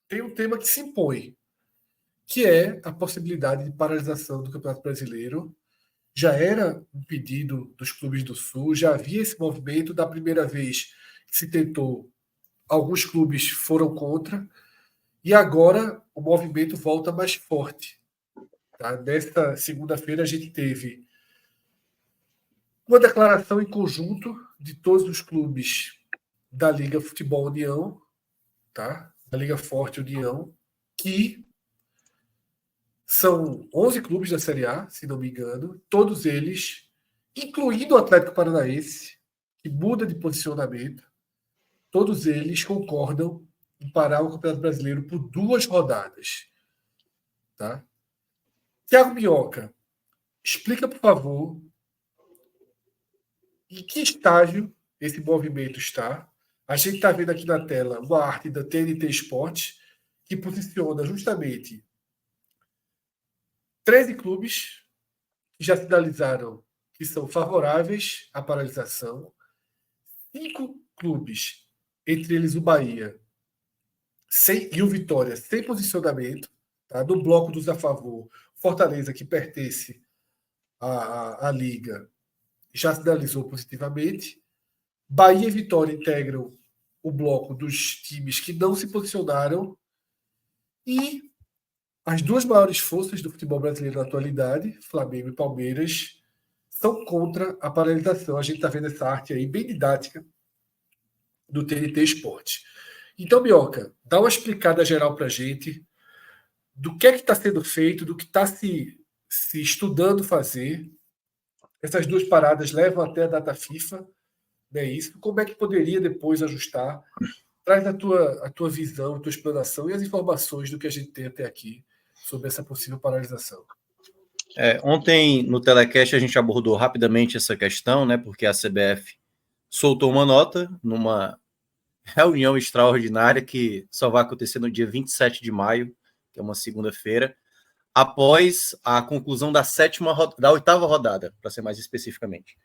tem um tema que se impõe, que é a possibilidade de paralisação do Campeonato Brasileiro. Já era um pedido dos clubes do Sul, já havia esse movimento. Da primeira vez que se tentou, alguns clubes foram contra, e agora o movimento volta mais forte. Tá? Nesta segunda-feira, a gente teve uma declaração em conjunto de todos os clubes da Liga Futebol União, tá? Da Liga Forte União, que são 11 clubes da Série A, se não me engano, todos eles, incluindo o Atlético Paranaense, que muda de posicionamento, todos eles concordam em parar o Campeonato Brasileiro por 2 rodadas. Tá? Thiago Minhoca, explica, por favor, em que estágio esse movimento está. A gente está vendo aqui na tela uma arte da TNT Esportes, que posiciona justamente 13 clubes que já sinalizaram que são favoráveis à paralisação, 5 clubes, entre eles o Bahia e o Vitória, sem posicionamento, tá? No bloco dos a favor, Fortaleza, que pertence à Liga, já sinalizou positivamente. Bahia e Vitória integram o bloco dos times que não se posicionaram, e as 2 maiores forças do futebol brasileiro na atualidade, Flamengo e Palmeiras, são contra a paralisação. A gente está vendo essa arte aí bem didática do TNT Esporte. Então, Minhoca, dá uma explicada geral para a gente do que é que está sendo feito, do que está se estudando fazer. Essas 2 paradas levam até a data FIFA, não é isso? Como é que poderia depois ajustar? Traz a tua visão, a tua explanação e as informações do que a gente tem até aqui sobre essa possível paralisação. Ontem, no Telecast, a gente abordou rapidamente essa questão, né? Porque a CBF soltou uma nota numa reunião extraordinária que só vai acontecer no dia 27 de maio, que é uma segunda-feira, após a conclusão da 8ª rodada, para ser mais especificamente.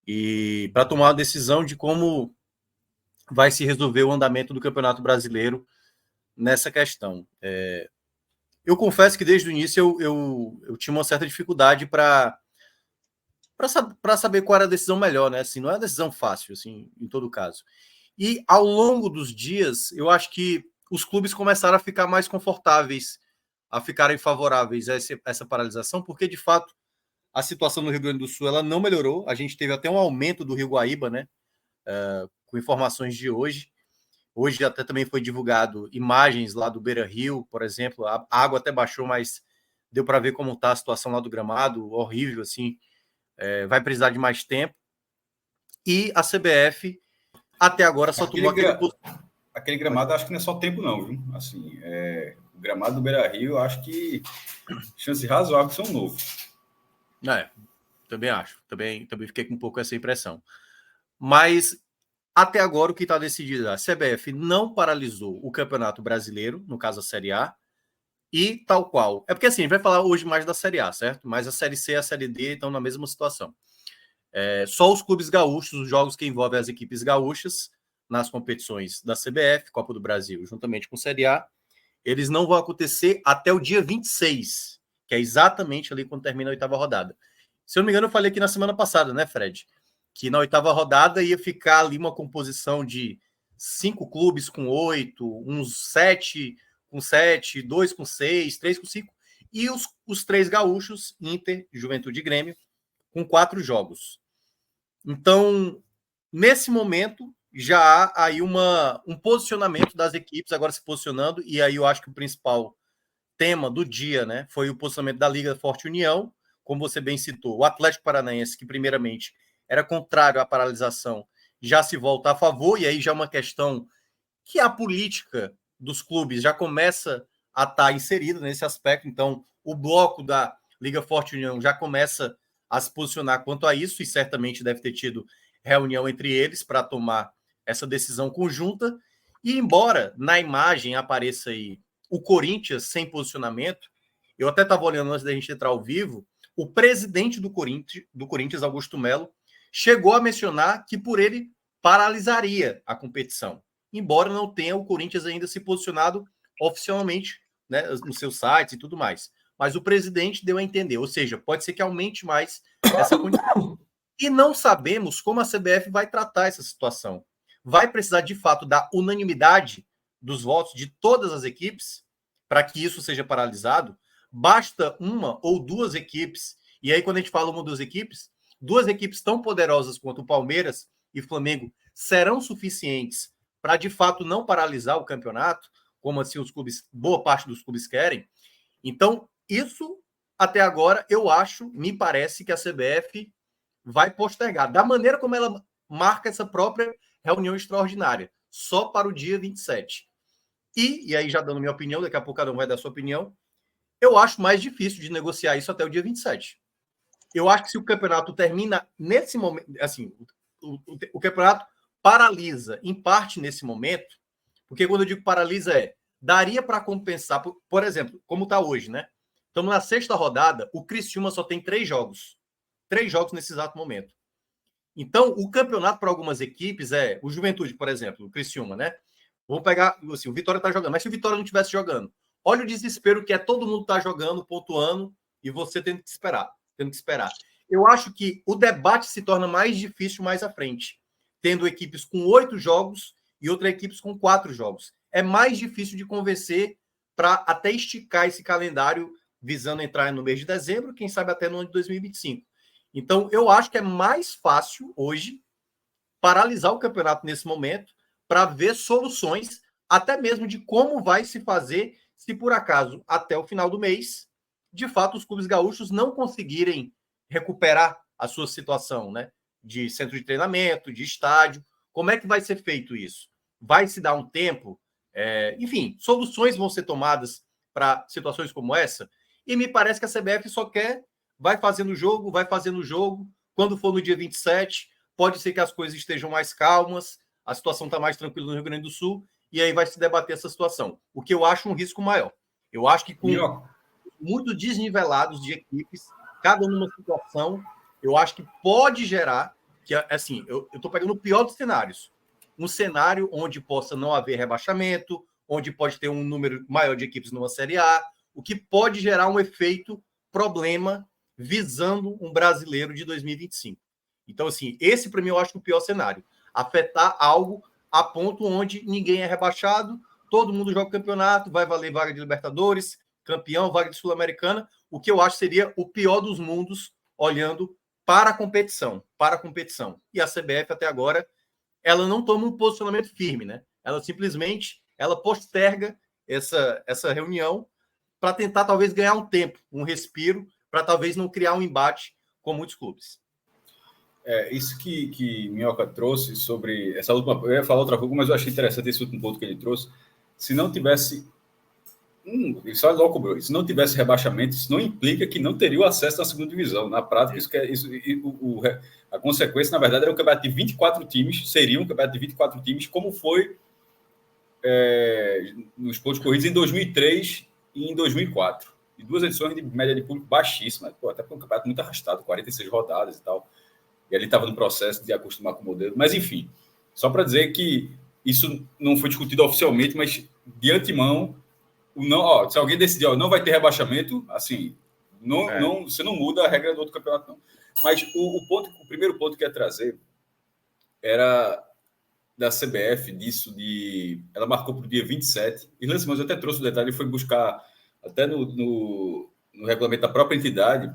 E para tomar a decisão de como vai se resolver o andamento do Campeonato Brasileiro nessa questão. Eu confesso que desde o início eu tinha uma certa dificuldade para saber qual era a decisão melhor, né? Assim, não é uma decisão fácil, assim, em todo caso. E ao longo dos dias, eu acho que os clubes começaram a ficar mais confortáveis, a ficarem favoráveis a essa paralisação, porque de fato a situação no Rio Grande do Sul ela não melhorou. A gente teve até um aumento do Rio Guaíba, né? Com informações de hoje. Hoje até também foi divulgado imagens lá do Beira-Rio, por exemplo. A água até baixou, mas deu para ver como está a situação lá do gramado, horrível, assim. Vai precisar de mais tempo. E a CBF, até agora, só tomou aquele gramado, acho que não é só tempo, não, viu? Assim, o gramado do Beira-Rio, acho que chances razoáveis são novos. Também acho. Também fiquei com um pouco essa impressão. Mas até agora, o que está decidido, a CBF não paralisou o Campeonato Brasileiro, no caso a Série A, e tal qual. É porque assim, a gente vai falar hoje mais da Série A, certo? Mas a Série C e a Série D estão na mesma situação. Só os clubes gaúchos, os jogos que envolvem as equipes gaúchas, nas competições da CBF, Copa do Brasil, juntamente com a Série A, eles não vão acontecer até o dia 26, que é exatamente ali quando termina a 8ª rodada. Se eu não me engano, eu falei aqui na semana passada, né, Fred? Que na 8ª rodada ia ficar ali uma composição de 5 clubes com 8, uns 7 com 7, 2 com 6, 3 com 5, e os 3 gaúchos, Inter, Juventude e Grêmio, com 4 jogos. Então, nesse momento, já há aí um posicionamento das equipes agora se posicionando, e aí eu acho que o principal tema do dia, né, foi o posicionamento da Liga Forte União, como você bem citou, o Atlético Paranaense, que primeiramente era contrário à paralisação, já se volta a favor, e aí já é uma questão que a política dos clubes já começa a estar inserida nesse aspecto, então o bloco da Liga Forte União já começa a se posicionar quanto a isso, e certamente deve ter tido reunião entre eles para tomar essa decisão conjunta, e embora na imagem apareça aí o Corinthians sem posicionamento, eu até estava olhando antes da gente entrar ao vivo, o presidente do Corinthians, Augusto Melo, chegou a mencionar que por ele paralisaria a competição, embora não tenha o Corinthians ainda se posicionado oficialmente, né, nos seus sites e tudo mais. Mas o presidente deu a entender, ou seja, pode ser que aumente mais essa condição. E não sabemos como a CBF vai tratar essa situação. Vai precisar, de fato, da unanimidade dos votos de todas as equipes para que isso seja paralisado. Basta uma ou duas equipes, e aí quando a gente fala uma ou duas equipes tão poderosas quanto o Palmeiras e Flamengo serão suficientes para, de fato, não paralisar o campeonato, como assim os clubes, boa parte dos clubes querem. Então, isso, até agora, eu acho, me parece que a CBF vai postergar, da maneira como ela marca essa própria reunião extraordinária, só para o dia 27. E aí, já dando minha opinião, daqui a pouco cada um vai dar sua opinião, eu acho mais difícil de negociar isso até o dia 27. Eu acho que se o campeonato termina nesse momento, assim, o campeonato paralisa, em parte, nesse momento, porque quando eu digo paralisa daria para compensar, por exemplo, como está hoje, né? Estamos na 6ª rodada, o Criciúma só tem 3 jogos. 3 jogos nesse exato momento. Então, o campeonato para algumas equipes o Juventude, por exemplo, o Criciúma, né? Vamos pegar, assim, o Vitória está jogando, mas se o Vitória não estivesse jogando, olha o desespero que todo mundo está jogando, pontuando, e você tendo que esperar. Eu acho que o debate se torna mais difícil mais à frente, tendo equipes com 8 jogos e outras equipes com 4 jogos. É mais difícil de convencer para até esticar esse calendário visando entrar no mês de dezembro, quem sabe até no ano de 2025. Então, eu acho que é mais fácil hoje paralisar o campeonato nesse momento para ver soluções, até mesmo de como vai se fazer se por acaso, até o final do mês, de fato, os clubes gaúchos não conseguirem recuperar a sua situação, né? De centro de treinamento, de estádio. Como é que vai ser feito isso? Vai se dar um tempo? Enfim, soluções vão ser tomadas para situações como essa. E me parece que a CBF só vai fazendo o jogo. Quando for no dia 27, pode ser que as coisas estejam mais calmas, a situação está mais tranquila no Rio Grande do Sul, e aí vai se debater essa situação. O que eu acho um risco maior. Eu acho que com muito desnivelados de equipes, cada um numa situação, eu acho que pode gerar, que assim, eu estou pegando o pior dos cenários. Um cenário onde possa não haver rebaixamento, onde pode ter um número maior de equipes numa Série A, o que pode gerar um efeito problema visando um brasileiro de 2025. Então, assim, esse para mim eu acho que o pior cenário. Afetar algo a ponto onde ninguém é rebaixado, todo mundo joga o campeonato, vai valer vaga de Libertadores, campeão, vaga de Sul-Americana, o que eu acho seria o pior dos mundos, olhando para a competição. E a CBF, até agora, ela não toma um posicionamento firme, né? Ela simplesmente posterga essa reunião para tentar, talvez, ganhar um tempo, um respiro, para talvez não criar um embate com muitos clubes. Isso que Minhoca trouxe sobre essa última... Eu ia falar outra coisa, mas eu achei interessante esse último ponto que ele trouxe. Se não tivesse... Isso é louco, bro. Se não tivesse rebaixamento, isso não implica que não teria o acesso à segunda divisão. Na prática, a consequência, na verdade, era um campeonato de 24 times, seria um campeonato de 24 times, como foi nos pontos corridos em 2003 e em 2004. E 2 edições de média de público baixíssima. Até porque um campeonato muito arrastado, 46 rodadas e tal. E ele estava no processo de acostumar com o modelo. Mas, enfim, só para dizer que isso não foi discutido oficialmente, mas de antemão, se alguém decidir, não vai ter rebaixamento, assim, você não muda a regra do outro campeonato, não. Mas o primeiro ponto que eu ia trazer era da CBF, ela marcou para o dia 27, e Lance, mas eu até trouxe o detalhe, foi buscar até no regulamento da própria entidade,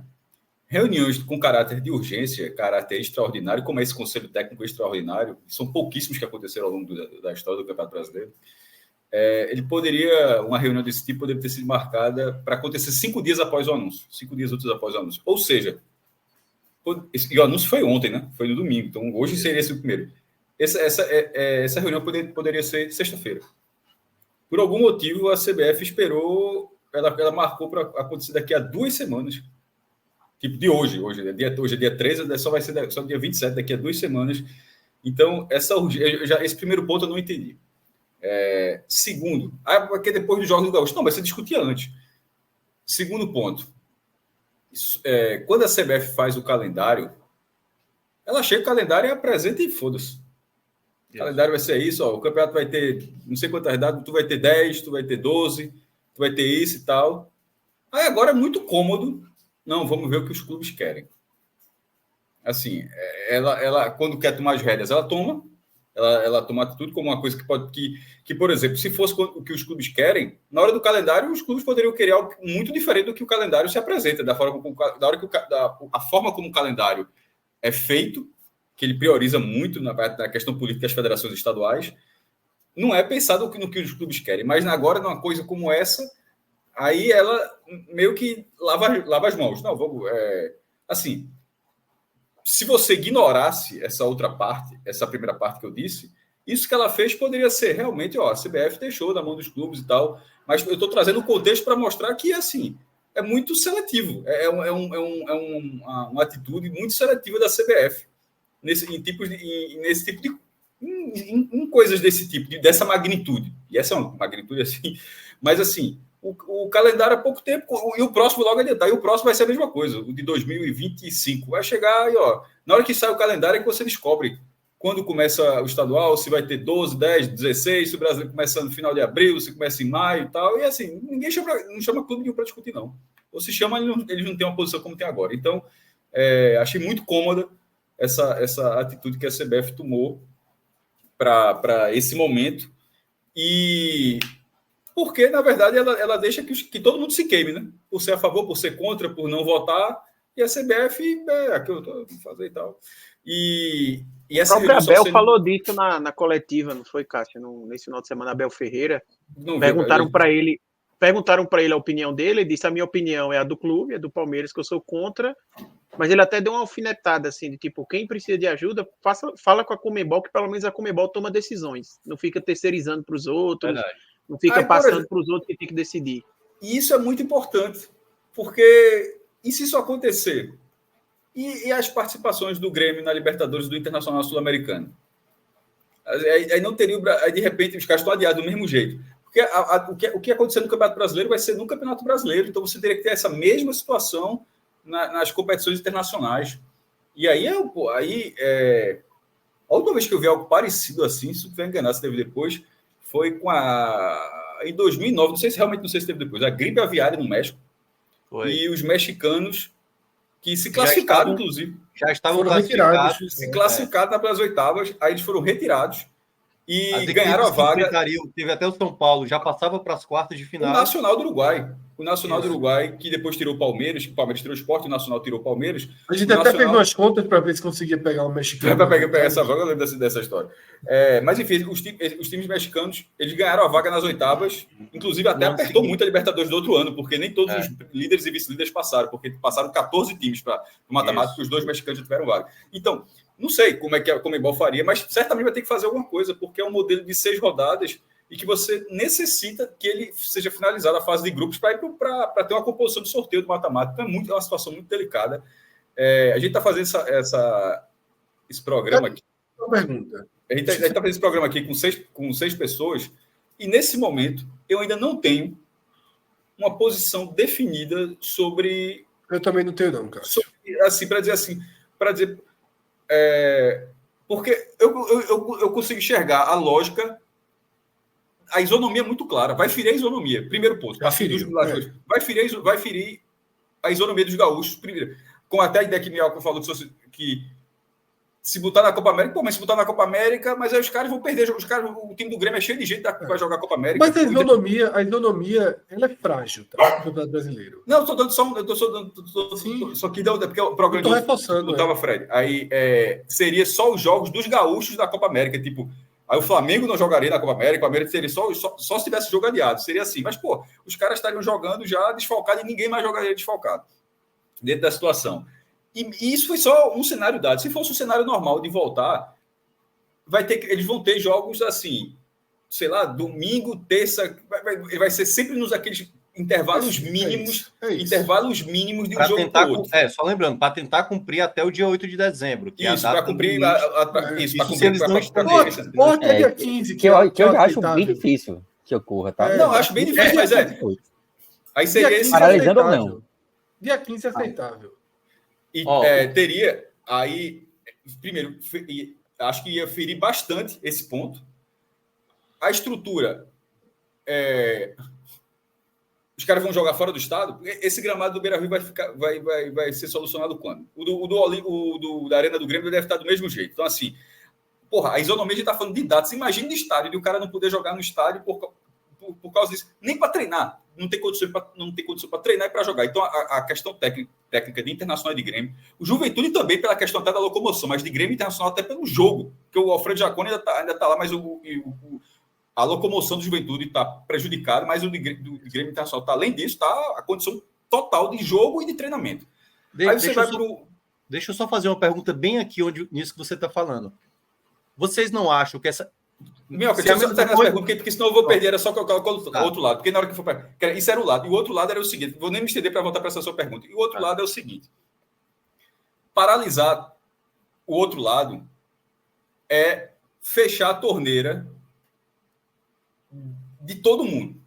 reuniões com caráter de urgência, caráter extraordinário, como esse Conselho Técnico Extraordinário, são pouquíssimos que aconteceram ao longo da história do Campeonato Brasileiro. Uma reunião desse tipo poderia ter sido marcada para acontecer 5 dias após o anúncio, 5 dias úteis após o anúncio. Ou seja, e o anúncio foi ontem, né? Foi no domingo, então hoje seria esse o primeiro. Essa reunião poderia ser sexta-feira. Por algum motivo, a CBF esperou, ela marcou para acontecer daqui a 2 semanas. Tipo de hoje é dia 13, só vai ser só dia 27, daqui a 2 semanas. Então, esse primeiro ponto eu não entendi. Segundo, porque depois dos Jogos do Gaúcho, não, mas você discutia antes. Segundo ponto, quando a CBF faz o calendário, ela chega o calendário e apresenta e foda-se. O calendário vai ser isso, ó, o campeonato vai ter não sei quantas datas, tu vai ter 10, tu vai ter 12, tu vai ter isso e tal. Aí agora é muito cômodo. Não, vamos ver o que os clubes querem. Assim, ela quando quer tomar as rédeas, ela toma. Ela toma atitude como uma coisa que pode... Que, por exemplo, se fosse o que os clubes querem, na hora do calendário, os clubes poderiam querer algo muito diferente do que o calendário se apresenta, da forma como o calendário é feito, que ele prioriza muito na questão política das federações estaduais, não é pensado no que os clubes querem. Mas agora, numa coisa como essa, aí ela meio que lava as mãos. Não, vamos... assim, se você ignorasse essa outra parte, essa primeira parte que eu disse, isso que ela fez poderia ser realmente, ó, a CBF deixou na mão dos clubes e tal, mas eu estou trazendo o contexto para mostrar que, assim, é muito seletivo, uma atitude muito seletiva da CBF nesse tipo de em coisas desse tipo, dessa magnitude, e essa é uma magnitude assim, mas assim, o calendário há pouco tempo, e o próximo logo adiantar, e o próximo vai ser a mesma coisa, o de 2025. Vai chegar e, ó, na hora que sai o calendário é que você descobre quando começa o estadual, se vai ter 12, 10, 16, se o brasileiro começa no final de abril, se começa em maio e tal. E assim, ninguém não chama clube nenhum para discutir, não. Ou se chama, eles não têm uma posição como tem agora. Então, achei muito cômoda essa atitude que a CBF tomou para esse momento. E porque, na verdade, ela deixa que todo mundo se queime, né? Por ser a favor, por ser contra, por não votar. E a CBF, aqui eu estou fazendo e tal. E o próprio Abel falou disso na coletiva, não foi, Cássio? Nesse final de semana, Abel Ferreira. Perguntaram para ele a opinião dele. Ele disse: a minha opinião é a do clube, é do Palmeiras, que eu sou contra. Mas ele até deu uma alfinetada, assim, de tipo, quem precisa de ajuda, fala com a Conmebol, que pelo menos a Conmebol toma decisões. Não fica terceirizando para os outros, não fica passando para os outros que tem que decidir. E isso é muito importante, porque e se isso acontecer? E as participações do Grêmio na Libertadores do Internacional Sul-Americano? Aí não teria... Aí, de repente, os caras estão adiados do mesmo jeito. Porque o que aconteceu no Campeonato Brasileiro vai ser no Campeonato Brasileiro. Então, você teria que ter essa mesma situação nas competições internacionais. E aí, a última vez que eu vi algo parecido assim, se não estiver enganado, se teve depois, foi em 2009, não sei se teve depois, a gripe aviária no México. Foi. E os mexicanos que se classificaram, inclusive. Já estavam classificados. Se classificaram para as oitavas, aí eles foram retirados e ganharam a vaga. Teve até o São Paulo, já passava para as quartas de final. O Nacional do Uruguai. O Nacional do Uruguai, que depois tirou o Palmeiras, o Palmeiras tirou o Sport, o Nacional tirou o Palmeiras. A gente até pegou as contas para ver se conseguia pegar o mexicano. Para pegar essa vaga, eu lembro dessa história. Mas, enfim, os times mexicanos, eles ganharam a vaga nas oitavas, inclusive até apertou muito a Libertadores do outro ano, porque nem todos os líderes e vice-líderes passaram, porque passaram 14 times para o matemático, e os dois mexicanos já tiveram vaga. Então, não sei como é que a Conmebol faria, mas certamente vai ter que fazer alguma coisa, porque é um modelo de 6 rodadas e que você necessita que ele seja finalizado a fase de grupos para ter uma composição de sorteio do matemático. Então, é uma situação muito delicada. A gente está fazendo esse programa aqui. Uma pergunta. A gente está fazendo esse programa aqui com seis pessoas, e nesse momento eu ainda não tenho uma posição definida sobre... Eu também não tenho, não, cara. Assim, para dizer... porque eu consigo enxergar a lógica. A isonomia é muito clara. Vai ferir a isonomia. Primeiro ponto. Vai ferir a isonomia dos gaúchos. Primeiro. Com até a ideia que Miyako falou que se botar na Copa América, mas se botar na Copa América, mas aí os caras vão perder. O time do Grêmio é cheio de gente que vai jogar a Copa América. Mas a isonomia ela é frágil, tá? No Campeonato Brasileiro. Não, estou dando só que deu, porque o programa estou reforçando. Não estava, Fred. Aí seria só os jogos dos gaúchos da Copa América, tipo. Aí o Flamengo não jogaria na Copa América, o América seria só se tivesse jogo adiado, seria assim. Mas, pô, os caras estariam jogando já desfalcado e ninguém mais jogaria desfalcado dentro da situação. E isso foi só um cenário dado. Se fosse um cenário normal de voltar, eles vão ter jogos assim, sei lá, domingo, terça, vai ser sempre nos aqueles intervalos mínimos, intervalos mínimos de um jogo para outro. Só lembrando, para tentar cumprir até o dia 8 de dezembro. Que isso, para cumprir até dia 15. Que eu já acho bem difícil que ocorra, tá? Não, acho bem difícil, mas aí seria esse... Paralisando ou não? Dia 15 é aceitável. E teria aí... Primeiro, acho que ia ferir bastante esse ponto. A estrutura... Os caras vão jogar fora do estado? Esse gramado do Beira-Rio vai ser solucionado quando? O da Arena do Grêmio deve estar do mesmo jeito. Então, assim, porra, a Isonomia já está falando de datas. Imagina de estádio, de o cara não poder jogar no estádio por causa disso. Nem para treinar. Não tem condição para treinar e para jogar. Então, a questão técnica de Internacional e de Grêmio, o Juventude também pela questão até da locomoção, mas de Grêmio Internacional até pelo jogo, porque o Alfredo Jaconi ainda tá lá, mas a locomoção do Juventude está prejudicada, mas o do Grêmio Internacional está, além disso, está a condição total de jogo e de treinamento. Deixa eu só fazer uma pergunta bem aqui nisso que você está falando. Vocês não acham que essa... Minhoca, deixa eu só terminar essa pergunta, porque senão eu vou perder, era só colocar o outro lado, porque na hora que for... Isso era o lado, e o outro lado era o seguinte, vou nem me estender para voltar para essa sua pergunta, e o outro lado é o seguinte, paralisar o outro lado é fechar a torneira de todo mundo.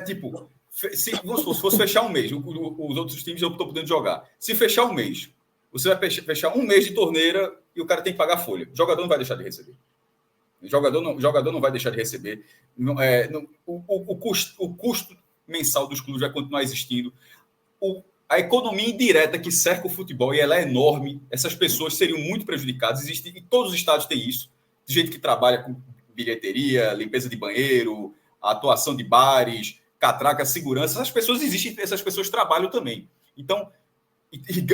Tipo, se fosse fechar um mês, os outros times não estão podendo jogar. Se fechar um mês, você vai fechar um mês de torneira e o cara tem que pagar folha. O jogador não vai deixar de receber. O jogador não vai deixar de receber. O custo mensal dos clubes vai continuar existindo. A economia indireta que cerca o futebol, e ela é enorme, essas pessoas seriam muito prejudicadas. Existe, e todos os estados têm isso. De gente que trabalha com bilheteria, limpeza de banheiro, atuação de bares, catraca, segurança, essas pessoas existem, essas pessoas trabalham também. Então,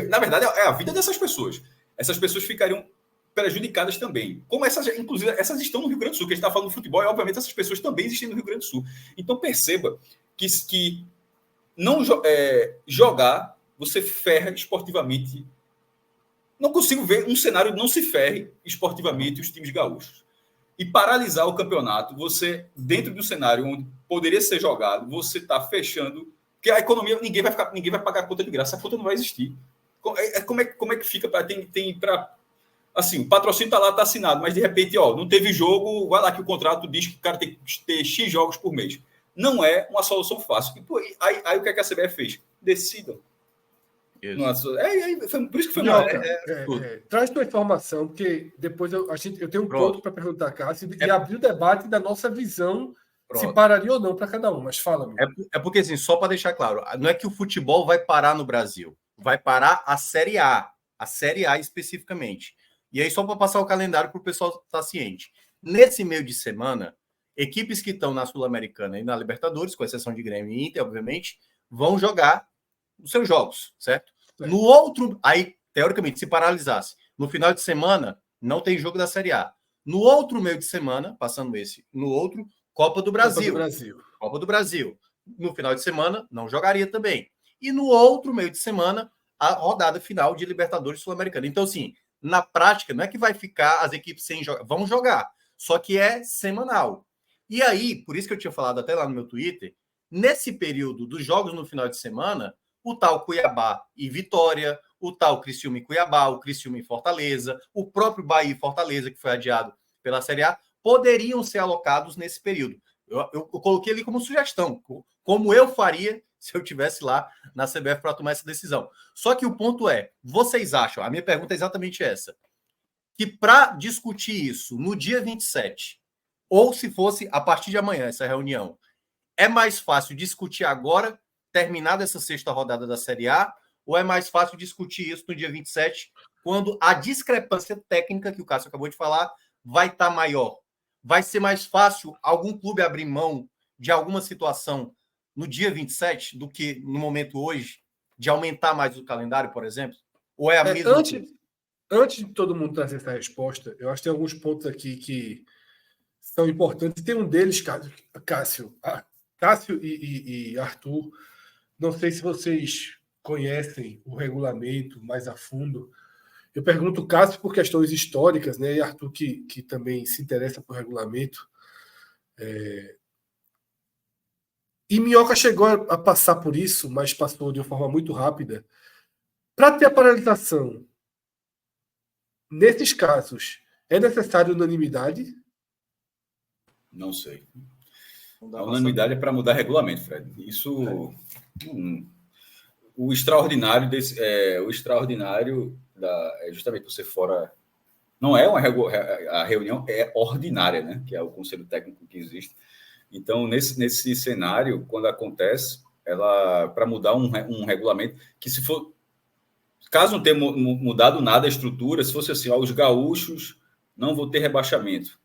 na verdade, é a vida dessas pessoas. Essas pessoas ficariam prejudicadas também. Como inclusive, essas estão no Rio Grande do Sul, que a gente está falando do futebol, e obviamente essas pessoas também existem no Rio Grande do Sul. Então, perceba que não jogar, você ferra esportivamente. Não consigo ver um cenário não se ferre esportivamente os times gaúchos. E paralisar o campeonato, você, dentro do cenário onde poderia ser jogado, você está fechando, porque a economia, ninguém vai pagar a conta de graça, a conta não vai existir. Como é que fica? Tem para... Assim, o patrocínio está lá, está assinado, mas de repente, não teve jogo, vai lá que o contrato diz que o cara tem que ter X jogos por mês. Não é uma solução fácil. Aí o que a CBF fez? Decidam. Por isso que foi mal. Traz tua informação, porque depois eu tenho um ponto para perguntar a Cássio e abrir o debate da nossa visão, se pararia ou não para cada um. Mas fala-me. É porque, assim, só para deixar claro, não é que o futebol vai parar no Brasil, vai parar a Série A especificamente. E aí, só para passar o calendário para o pessoal estar ciente. Nesse meio de semana, equipes que estão na Sul-Americana e na Libertadores, com exceção de Grêmio e Inter, obviamente, vão jogar os seus jogos, certo? No outro, aí, teoricamente, se paralisasse, no final de semana, não tem jogo da Série A. No outro meio de semana, passando esse, no outro, Copa do Brasil. Copa do Brasil. No final de semana, não jogaria também. E no outro meio de semana, a rodada final de Libertadores Sul-Americana. Então, assim, na prática, não é que vai ficar as equipes sem jogar, vão jogar, só que é semanal. E aí, por isso que eu tinha falado até lá no meu Twitter, nesse período dos jogos no final de semana, o tal Cuiabá e Vitória, o tal Criciúma e Cuiabá, o Criciúma e Fortaleza, o próprio Bahia e Fortaleza, que foi adiado pela Série A, poderiam ser alocados nesse período. Eu coloquei ali como sugestão, como eu faria se eu estivesse lá na CBF para tomar essa decisão. Só que o ponto é, vocês acham, a minha pergunta é exatamente essa, que para discutir isso no dia 27, ou se fosse a partir de amanhã essa reunião, é mais fácil discutir agora, terminada essa sexta rodada da Série A, ou é mais fácil discutir isso no dia 27, quando a discrepância técnica que o Cássio acabou de falar vai estar maior? Vai ser mais fácil algum clube abrir mão de alguma situação no dia 27 do que no momento hoje, de aumentar mais o calendário, por exemplo? Ou é a mesma coisa? Antes de todo mundo trazer essa resposta, eu acho que tem alguns pontos aqui que são importantes. Tem um deles, Cássio e Arthur. Não sei se vocês conhecem o regulamento mais a fundo. Eu pergunto Cássio por questões históricas, né? E Arthur, que também se interessa por regulamento. E Minhoca chegou a passar por isso, mas passou de uma forma muito rápida. Para ter a paralisação, nesses casos, é necessário unanimidade? Não sei. A unanimidade é para mudar regulamento, Fred. Isso... O extraordinário é justamente você fora Não é a reunião é ordinária, né? Que é o conselho técnico que existe. Então, nesse cenário, quando acontece, ela para mudar um regulamento que se for caso não tenha mudado nada a estrutura, se fosse assim, ó, os gaúchos não vão ter rebaixamento.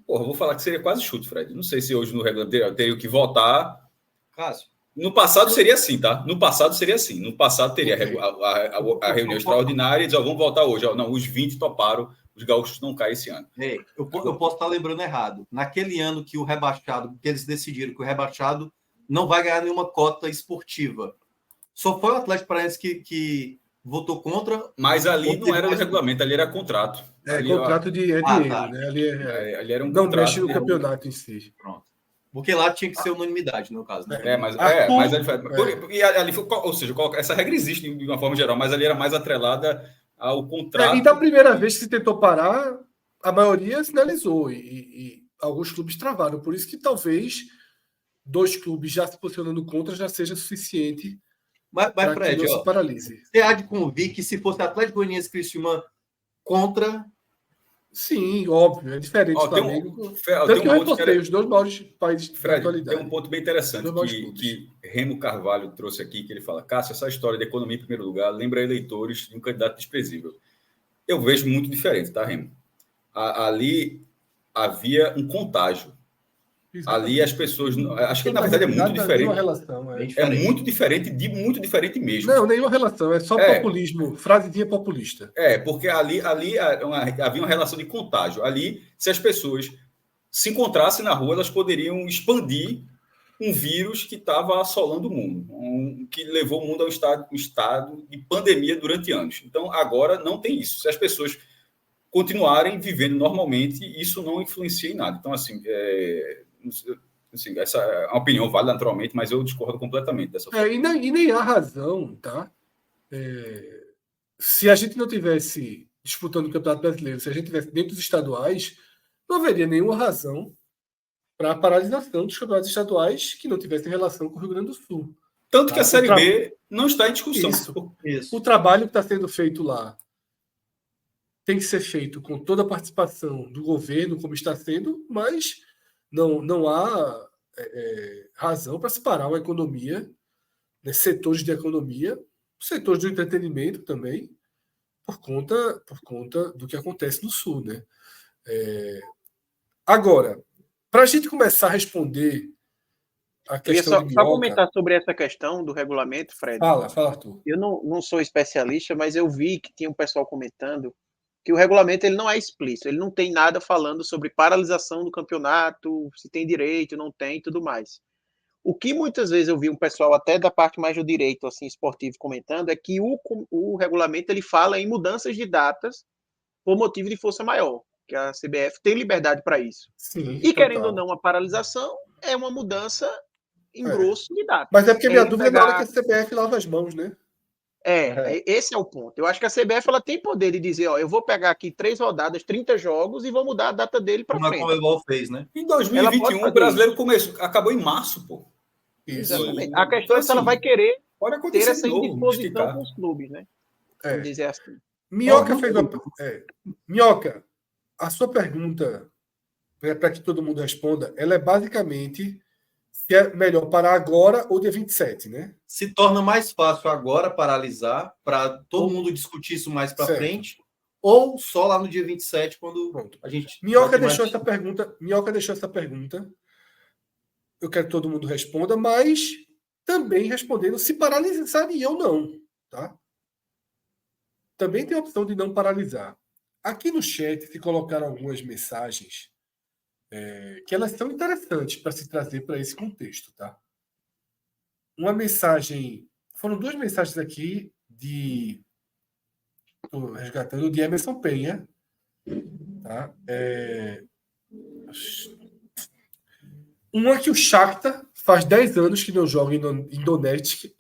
Porra, vou falar que seria quase chute, Fred. Não sei se hoje no regulamento teria que votar. Cássio. No passado seria assim, tá? No passado seria assim. No passado teria a reunião extraordinária e dizer, ó, vamos votar hoje. Ó, não, os 20 toparam, os gaúchos não caem esse ano. Eu posso estar lembrando errado. Naquele ano que o rebaixado, que eles decidiram que o rebaixado não vai ganhar nenhuma cota esportiva. Só foi o Atlético Paranaense que votou contra. Mas ali não era no regulamento, ali era contrato. Ali, contrato de dinheiro, tá. né? Ali era um não contrato. Mexe no campeonato em si. Pronto. Porque lá tinha que ser unanimidade, no caso. Né? Mas ali foi. E ali foi, ou seja, essa regra existe de uma forma geral, mas ali era mais atrelada ao contrato. E da primeira vez que se tentou parar, a maioria sinalizou e alguns clubes travaram. Por isso que talvez 2 clubes já se posicionando contra já seja suficiente. Mas Fred, que não se paralise. Você há de convir que se fosse Atlético Goianiense e Criciúma contra. Sim, óbvio, é diferente do Flamengo. Tanto que eu repostei os 2 maiores países da atualidade. Tem um ponto bem interessante que Remo Carvalho trouxe aqui, que ele fala, Cássio, essa história de economia em primeiro lugar lembra eleitores de um candidato desprezível. Eu vejo muito diferente, tá, Remo? Ali havia um contágio. Exatamente. Ali as pessoas... Acho que, na verdade, é muito diferente. Relação, é muito diferente mesmo. Não, nenhuma relação. É só populismo. Frasezinha populista. Porque ali havia uma relação de contágio. Ali, se as pessoas se encontrassem na rua, elas poderiam expandir um vírus que estava assolando o mundo, que levou o mundo a um estado de pandemia durante anos. Então, agora não tem isso. Se as pessoas continuarem vivendo normalmente, isso não influencia em nada. Então, assim... essa é uma opinião válida naturalmente, mas eu discordo completamente dessa forma. E nem há razão, tá? Se a gente não tivesse disputando o Campeonato Brasileiro, se a gente tivesse dentro dos estaduais, não haveria nenhuma razão para a paralisação dos campeonatos estaduais que não tivessem relação com o Rio Grande do Sul. Tanto que a Série B não está em discussão. Isso. O trabalho que está sendo feito lá tem que ser feito com toda a participação do governo, como está sendo, mas não há razão para separar uma economia, né, setores de economia, setores do entretenimento também, por conta do que acontece no Sul. Né? Agora, para a gente começar a responder a questão de Minhoca... Só comentar sobre essa questão do regulamento, Fred. Fala, Arthur. Eu não sou especialista, mas eu vi que tinha um pessoal comentando que o regulamento ele não é explícito, ele não tem nada falando sobre paralisação do campeonato, se tem direito, não tem, tudo mais. O que muitas vezes eu vi um pessoal até da parte mais do direito assim esportivo comentando é que o regulamento ele fala em mudanças de datas por motivo de força maior, que a CBF tem liberdade para isso. Sim, e querendo ou não, a paralisação é uma mudança em grosso de data. Mas é porque minha dúvida é na hora que a CBF lava as mãos, né? Esse é o ponto. Eu acho que a CBF ela tem poder de dizer, ó, eu vou pegar aqui 3 rodadas, 30 jogos e vou mudar a data dele para frente. Como a Comebol fez, né? Em 2021 o brasileiro acabou em março, pô. Exatamente. A questão é se ela vai querer ter essa indisposição com os clubes, né? Vamos dizer assim. Minhoca fez Minhoca, a sua pergunta, para que todo mundo responda, ela é basicamente se é melhor parar agora ou dia 27, né? Se torna mais fácil agora paralisar, para todo mundo discutir isso mais para frente, ou só lá no dia 27, quando a gente... Minhoca deixou essa pergunta. Eu quero que todo mundo responda, mas também respondendo se paralisaria ou não, tá? Também tem a opção de não paralisar. Aqui no chat se colocaram algumas mensagens que elas são interessantes para se trazer para esse contexto, tá? Uma mensagem... Foram 2 mensagens aqui Estou resgatando de Emerson Penha. Tá? Uma que o Shakhtar faz 10 anos que não joga em Donetsk,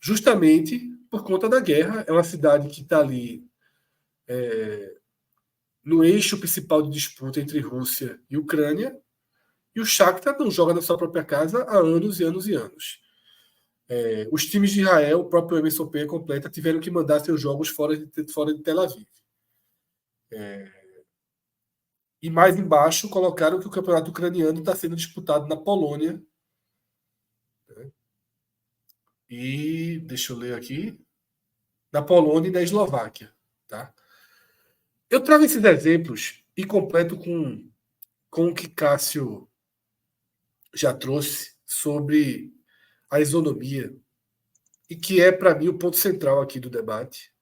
justamente por conta da guerra. É uma cidade que está ali no eixo principal de disputa entre Rússia e Ucrânia, e o Shakhtar não joga na sua própria casa há anos e anos e anos. Os times de Israel, o próprio Emerson Penha completa, tiveram que mandar seus jogos fora de Tel Aviv. E mais embaixo colocaram que o campeonato ucraniano está sendo disputado na Polônia. E deixa eu ler aqui. Na Polônia e na Eslováquia. Tá? Eu trago esses exemplos e completo com o que Cássio já trouxe sobre a isonomia, e que é, para mim, o ponto central aqui do debate,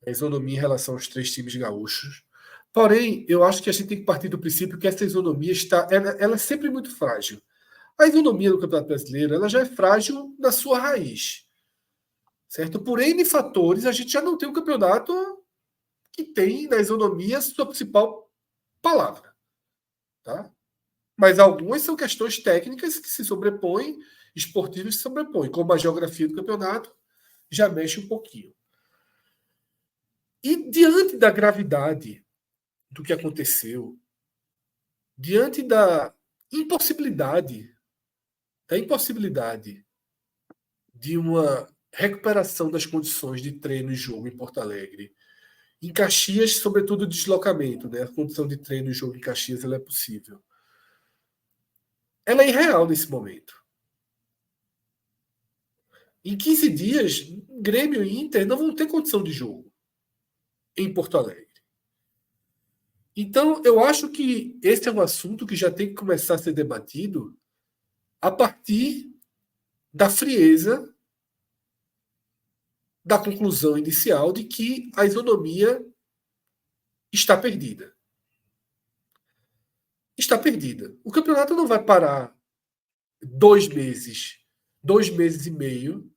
a isonomia em relação aos 3 times gaúchos. Porém, eu acho que a gente tem que partir do princípio que essa isonomia ela é sempre muito frágil. A isonomia do Campeonato Brasileiro ela já é frágil na sua raiz. Certo? Por N fatores, a gente já não tem um campeonato que tem na isonomia sua principal palavra. Tá? Mas algumas são questões técnicas que se sobrepõem, esportivas que se sobrepõem, como a geografia do campeonato já mexe um pouquinho. E diante da gravidade do que aconteceu, diante da impossibilidade de uma recuperação das condições de treino e jogo em Porto Alegre, em Caxias, sobretudo deslocamento, né? A condição de treino e jogo em Caxias ela é possível. Ela é irreal nesse momento. Em 15 dias, Grêmio e Inter não vão ter condição de jogo em Porto Alegre. Então, eu acho que esse é um assunto que já tem que começar a ser debatido a partir da frieza da conclusão inicial de que a isonomia está perdida. Está perdida. O campeonato não vai parar 2 meses e meio,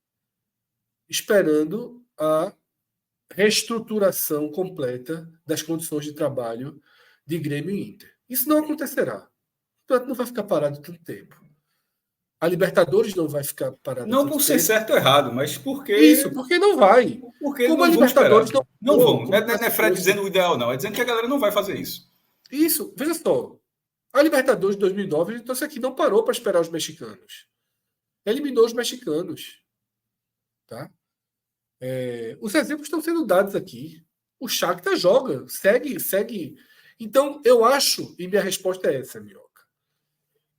esperando a reestruturação completa das condições de trabalho de Grêmio e Inter. Isso não acontecerá. O campeonato não vai ficar parado tanto tempo. A Libertadores não vai ficar parada. Não por ser certo ou errado, mas porque... Isso, porque não vai. Porque como não a Libertadores esperar. Não vão. Não é Fred dizendo o ideal, não. É dizendo que a galera não vai fazer isso. Isso, veja só. A Libertadores de 2009, então isso aqui não parou para esperar os mexicanos. Eliminou os mexicanos. Tá? Os exemplos estão sendo dados aqui. O Shakhtar joga, segue. Então, eu acho, e minha resposta é essa, Minhoca,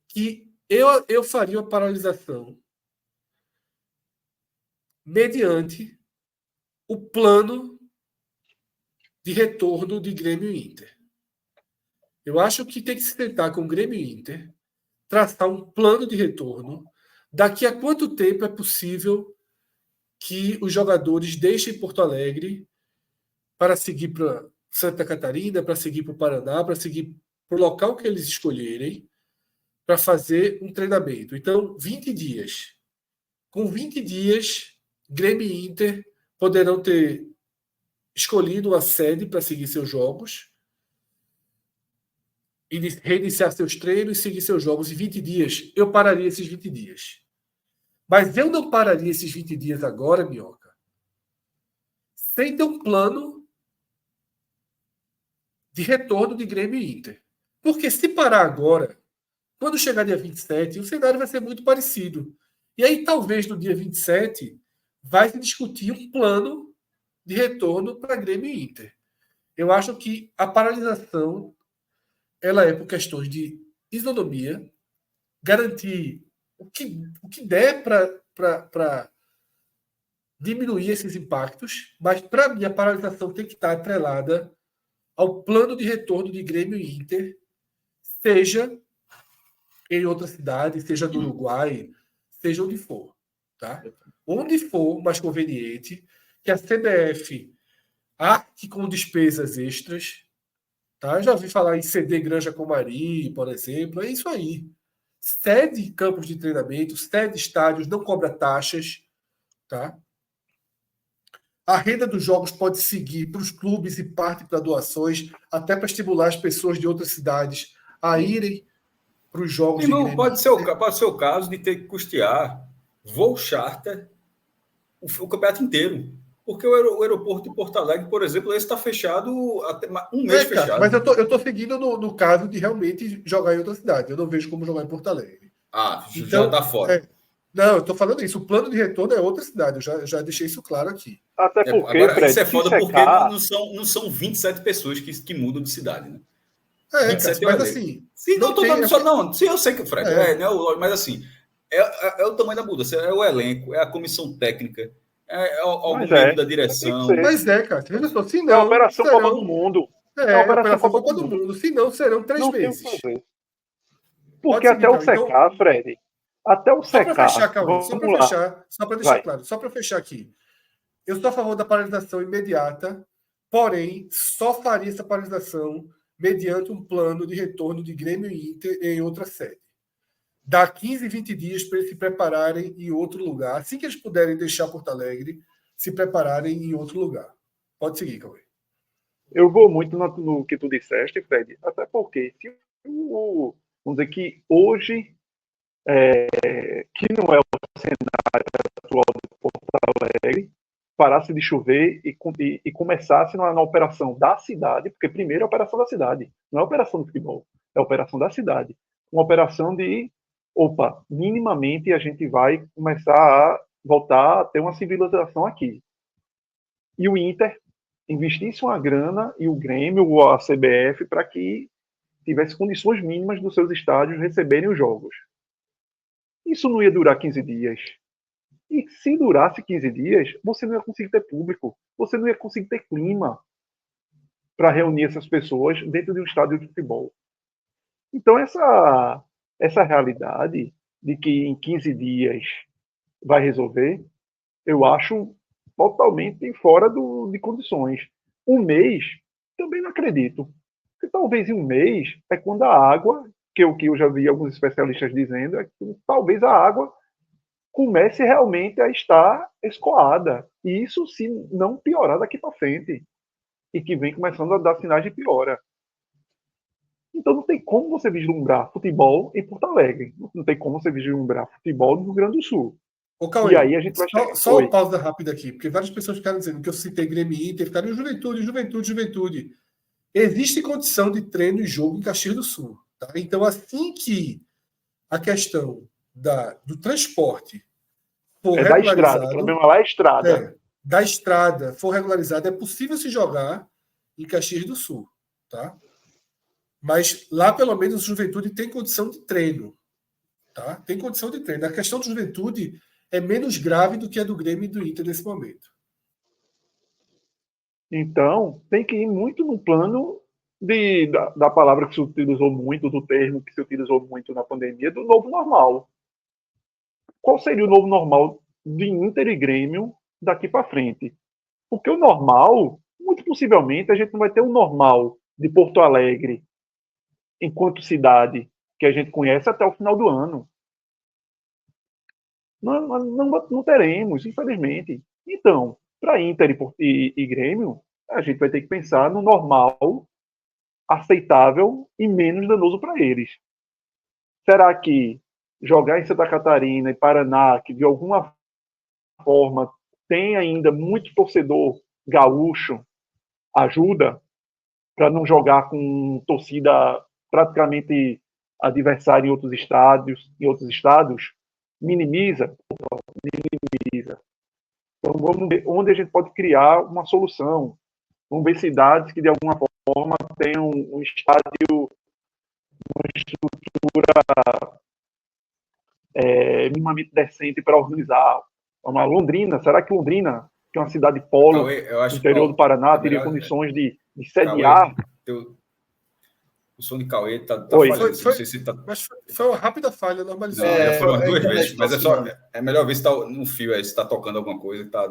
que eu faria uma paralisação mediante o plano de retorno de Grêmio e Inter. Eu acho que tem que se tentar com o Grêmio e Inter traçar um plano de retorno. Daqui a quanto tempo é possível que os jogadores deixem Porto Alegre para seguir para Santa Catarina, para seguir para o Paraná, para seguir para o local que eles escolherem, para fazer um treinamento. Então, 20 dias. Com 20 dias, Grêmio e Inter poderão ter escolhido uma sede para seguir seus jogos, reiniciar seus treinos e seguir seus jogos em 20 dias. Eu pararia esses 20 dias. Mas eu não pararia esses 20 dias agora, Minhoca, sem ter um plano de retorno de Grêmio e Inter. Porque se parar agora, quando chegar dia 27, o cenário vai ser muito parecido. E aí, talvez, no dia 27, vai se discutir um plano de retorno para Grêmio e Inter. Eu acho que a paralisação ela é por questões de isonomia, garantir o que der para diminuir esses impactos, mas, para mim, a paralisação tem que estar atrelada ao plano de retorno de Grêmio e Inter, seja em outra cidade, seja no Uruguai, seja onde for. Tá? Onde for mais conveniente, que a CBF arque com despesas extras. Tá? Eu já ouvi falar em ceder Granja Comari, por exemplo. É isso aí. Cede campos de treinamento, cede estádios, não cobra taxas. Tá? A renda dos jogos pode seguir para os clubes e parte para doações, até para estimular as pessoas de outras cidades a irem para os jogos. Irmão, pode ser o caso de ter que custear voo charter o campeonato inteiro. Porque o aeroporto de Porto Alegre, por exemplo, esse está fechado até um mês fechado. Mas eu tô seguindo no caso de realmente jogar em outra cidade. Eu não vejo como jogar em Porto Alegre. Ah, então, já está fora. Não, eu estou falando isso. O plano de retorno é outra cidade. Eu já deixei isso claro aqui. Até porque, agora, Fred, isso é foda porque secar... não são 27 pessoas que mudam de cidade, né? É, 27 cara, mas assim... Sim, não tô falando só, não. Sim, eu sei que, Fred, mas assim, é o tamanho da mudança, é o elenco, é a comissão técnica, algum membro da direção. Mas cara, veja só, se é a não... Operação Copa do Mundo. É a Operação Copa do Mundo. Se não, serão 3 meses. Porque até o secar, então, Fred, até o secar... Só para fechar, Cauê, só para deixar claro, só para fechar aqui. Eu estou a favor da paralisação imediata, porém, só faria essa paralisação mediante um plano de retorno de Grêmio e Inter em outra sede. Dá 15, 20 dias para eles se prepararem em outro lugar. Assim que eles puderem deixar Porto Alegre, se prepararem em outro lugar. Pode seguir, Cauê. Eu vou muito no que tu disseste, Fred, até porque, vamos dizer que hoje, que não é o cenário atual de Porto Alegre, parasse de chover e começasse na operação da cidade, porque primeiro é a operação da cidade, não é a operação do futebol, é a operação da cidade. Uma operação de, minimamente a gente vai começar a voltar a ter uma civilização aqui. E o Inter investisse uma grana, e o Grêmio ou a CBF, para que tivesse condições mínimas dos seus estádios receberem os jogos. Isso não ia durar 15 dias. E se durasse 15 dias, você não ia conseguir ter público, você não ia conseguir ter clima para reunir essas pessoas dentro de um estádio de futebol. Então, essa realidade de que em 15 dias vai resolver, eu acho totalmente fora de condições. Um mês, também não acredito. Porque talvez em um mês é quando a água, que eu já vi alguns especialistas dizendo, é que talvez a água comece realmente a estar escoada. E isso se não piorar daqui para frente. E que vem começando a dar sinais de piora. Então não tem como você vislumbrar futebol em Porto Alegre. Não tem como você vislumbrar futebol no Rio Grande do Sul. Cauê, e aí a gente vai chegar... Só uma pausa rápida aqui, porque várias pessoas ficaram dizendo que eu citei Grêmio e Inter, ficaram Juventude. Existe condição de treino e jogo em Caxias do Sul. Tá? Então, assim que a questão do transporte for regularizado... da estrada, o problema lá é a estrada. Da estrada for regularizada, é possível se jogar em Caxias do Sul. Tá? Mas lá, pelo menos, o Juventude tem condição de treino. Tá? Tem condição de treino. A questão do Juventude é menos grave do que a do Grêmio e do Inter nesse momento. Então, tem que ir muito no plano da palavra que se utilizou muito, do termo que se utilizou muito na pandemia, do novo normal. Qual seria o novo normal de Inter e Grêmio daqui para frente? Porque o normal, muito possivelmente, a gente não vai ter o normal de Porto Alegre enquanto cidade que a gente conhece até o final do ano. Não teremos, infelizmente. Então, para Inter e Grêmio, a gente vai ter que pensar no normal, aceitável e menos danoso para eles. Será que jogar em Santa Catarina e Paraná, que de alguma forma tem ainda muito torcedor gaúcho, ajuda para não jogar com torcida praticamente adversária em outros estados, minimiza. Então vamos ver onde a gente pode criar uma solução. Vamos ver cidades que de alguma forma tenham um estádio, uma estrutura minimamente decente para organizar. Uma Londrina, será que Londrina, que é uma cidade polo no interior do Paraná, teria condições de sediar? O som de Cauê tá falhando. Não sei se tá... Mas foi uma rápida falha, normalizou. Já foram duas vezes, mas é melhor ver se tá no fio, se está tocando alguma coisa. Tá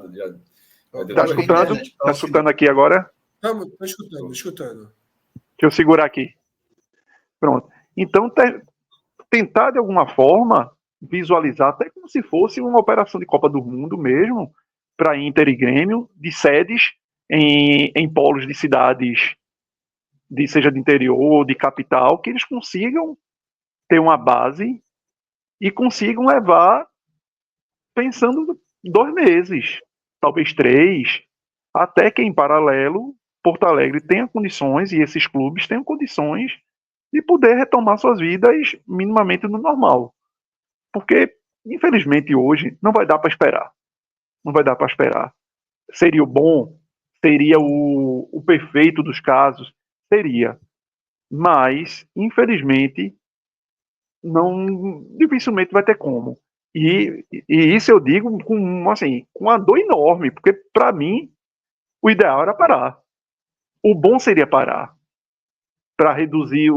escutando aqui agora? Estou escutando. Deixa eu segurar aqui. Pronto. Então, tentar de alguma forma visualizar até como se fosse uma operação de Copa do Mundo mesmo, para Inter e Grêmio, de sedes em polos de cidades, seja de interior ou de capital, que eles consigam ter uma base e consigam levar, pensando 2 meses, talvez 3, até que em paralelo Porto Alegre tenha condições, e esses clubes tenham condições de poder retomar suas vidas minimamente no normal. Porque infelizmente, hoje, não vai dar para esperar. Não vai dar para esperar. Seria o bom? Seria o perfeito dos casos? Seria. Mas, infelizmente, não, dificilmente vai ter como. E isso eu digo com uma dor enorme, porque, para mim, o ideal era parar. O bom seria parar, para reduzir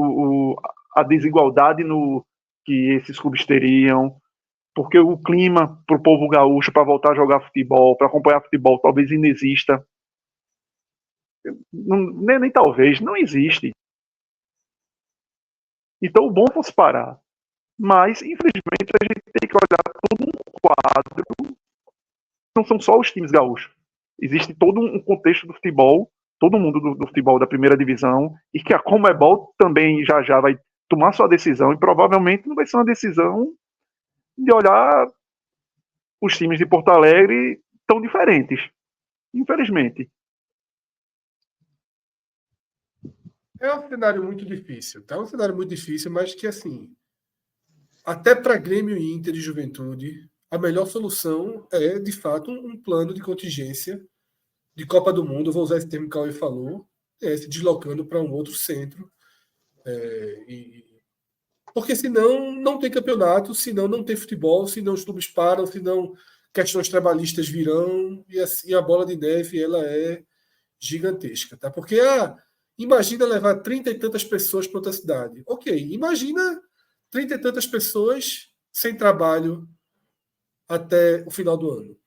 a desigualdade que esses clubes teriam, porque o clima para o povo gaúcho para voltar a jogar futebol, para acompanhar futebol, talvez inexista. Nem talvez, não existe. Então o bom fosse parar. Mas, infelizmente, a gente tem que olhar todo um quadro. Não são só os times gaúchos. Existe todo um contexto do futebol, todo mundo do futebol da primeira divisão, e que a Conmebol também já vai tomar sua decisão, e provavelmente não vai ser uma decisão de olhar os times de Porto Alegre tão diferentes. Infelizmente. É um cenário muito difícil, tá? É um cenário muito difícil, mas que, assim, até para Grêmio e Inter e Juventude, a melhor solução é, de fato, um plano de contingência de Copa do Mundo, vou usar esse termo que o Cauê falou, se deslocando para um outro centro. Porque senão não tem campeonato, senão não tem futebol, senão os clubes param, senão questões trabalhistas virão, e assim a bola de neve ela é gigantesca. Tá? Porque imagina levar 30 e tantas pessoas para outra cidade. Ok, imagina 30 e tantas pessoas sem trabalho até o final do ano.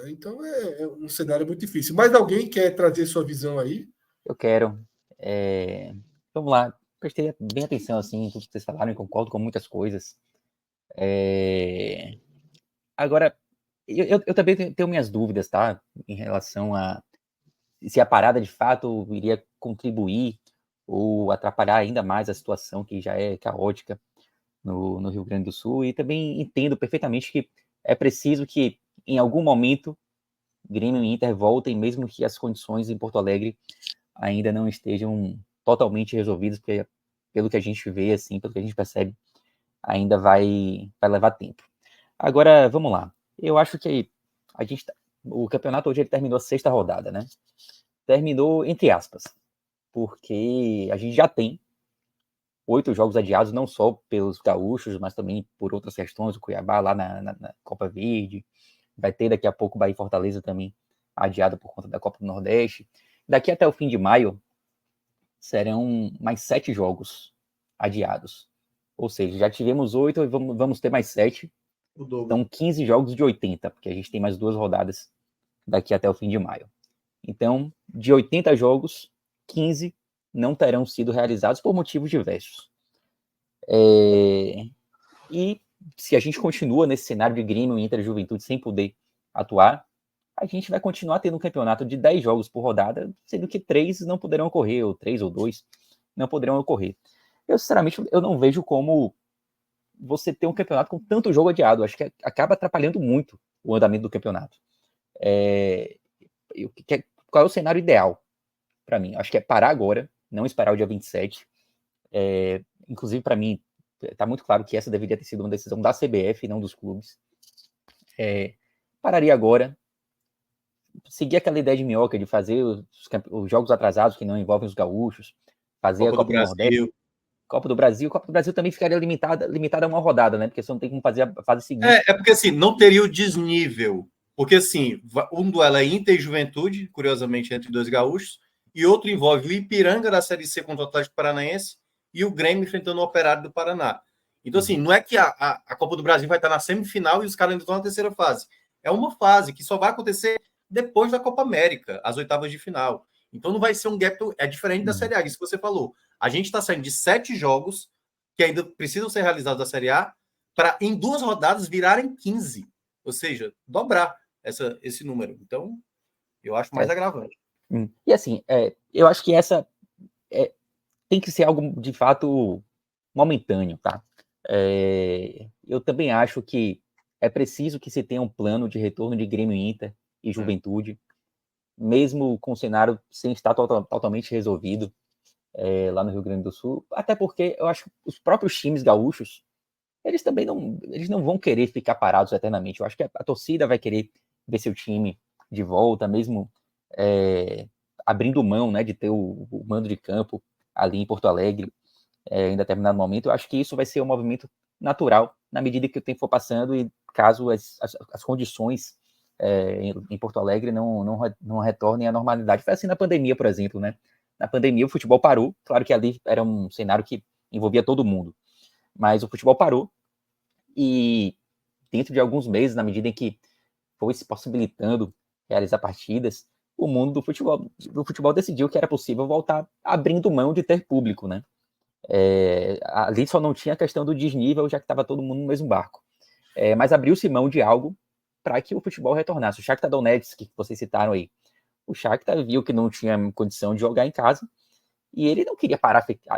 Então é um cenário muito difícil. Mas alguém quer trazer sua visão aí? Eu quero. Vamos lá. Prestei bem atenção assim, em tudo que vocês falaram e concordo com muitas coisas. Agora, eu também tenho minhas dúvidas, tá? Em relação a se a parada de fato iria contribuir ou atrapalhar ainda mais a situação que já é caótica no Rio Grande do Sul. E também entendo perfeitamente que é preciso que, em algum momento, Grêmio e Inter voltem, mesmo que as condições em Porto Alegre ainda não estejam totalmente resolvidas, porque pelo que a gente vê, assim, pelo que a gente percebe, ainda vai levar tempo. Agora, vamos lá. Eu acho que o campeonato hoje ele terminou a 6ª rodada, né? Terminou entre aspas, porque a gente já tem 8 jogos adiados, não só pelos gaúchos, mas também por outras questões, o Cuiabá lá na Copa Verde, vai ter daqui a pouco o Bahia e Fortaleza também adiado por conta da Copa do Nordeste. Daqui até o fim de maio, serão mais 7 jogos adiados. Ou seja, já tivemos 8 e vamos ter mais 7. Então, 15 jogos de 80, porque a gente tem mais 2 rodadas daqui até o fim de maio. Então, de 80 jogos, 15 não terão sido realizados por motivos diversos. E se a gente continua nesse cenário de Grêmio e Inter e Juventude sem poder atuar, a gente vai continuar tendo um campeonato de 10 jogos por rodada, sendo que 3 não poderão ocorrer, ou 3 ou 2 não poderão ocorrer. Eu, sinceramente, eu não vejo como você ter um campeonato com tanto jogo adiado. Acho que acaba atrapalhando muito o andamento do campeonato. Qual é o cenário ideal para mim? Acho que é parar agora, não esperar o dia 27. Inclusive, para mim, está muito claro que essa deveria ter sido uma decisão da CBF e não dos clubes. Pararia agora, seguir aquela ideia de minhoca de fazer os jogos atrasados que não envolvem os gaúchos, fazer a Copa do Nordeste. Copa do Brasil também ficaria limitada a uma rodada, né? Porque você não tem como fazer a fase seguinte. Porque assim, não teria o desnível. Porque assim, um duelo é Inter e Juventude, curiosamente, entre 2 gaúchos, e outro envolve o Ipiranga da Série C contra o Atlético Paranaense e o Grêmio enfrentando o Operário do Paraná. Então, assim, não é que a Copa do Brasil vai estar na semifinal e os caras ainda estão na terceira fase. É uma fase que só vai acontecer depois da Copa América, as oitavas de final. Então não vai ser um gap, é diferente da Série A, isso que você falou. A gente está saindo de 7 jogos que ainda precisam ser realizados da Série A para, em 2 rodadas, virarem 15. Ou seja, dobrar esse número. Então, eu acho mais agravante. E assim, eu acho que essa tem que ser algo, de fato, momentâneo, tá? Eu também acho que é preciso que se tenha um plano de retorno de Grêmio Inter e Juventude, mesmo com o cenário sem estar totalmente resolvido lá no Rio Grande do Sul, até porque eu acho que os próprios times gaúchos eles também não vão querer ficar parados eternamente. Eu acho que a torcida vai querer ver seu time de volta, mesmo abrindo mão, né, de ter o mando de campo ali em Porto Alegre em determinado momento. Eu acho que isso vai ser um movimento natural na medida que o tempo for passando e caso as condições em Porto Alegre não retornem à normalidade. Foi assim na pandemia, por exemplo, né? Na pandemia o futebol parou, claro que ali era um cenário que envolvia todo mundo, mas o futebol parou e dentro de alguns meses, na medida em que foi se possibilitando realizar partidas, o mundo do futebol decidiu que era possível voltar abrindo mão de ter público, né? Ali só não tinha a questão do desnível, já que estava todo mundo no mesmo barco. Mas abriu-se mão de algo para que o futebol retornasse. O Shakhtar Donetsk, que vocês citaram aí, o Shakhtar viu que não tinha condição de jogar em casa e ele não queria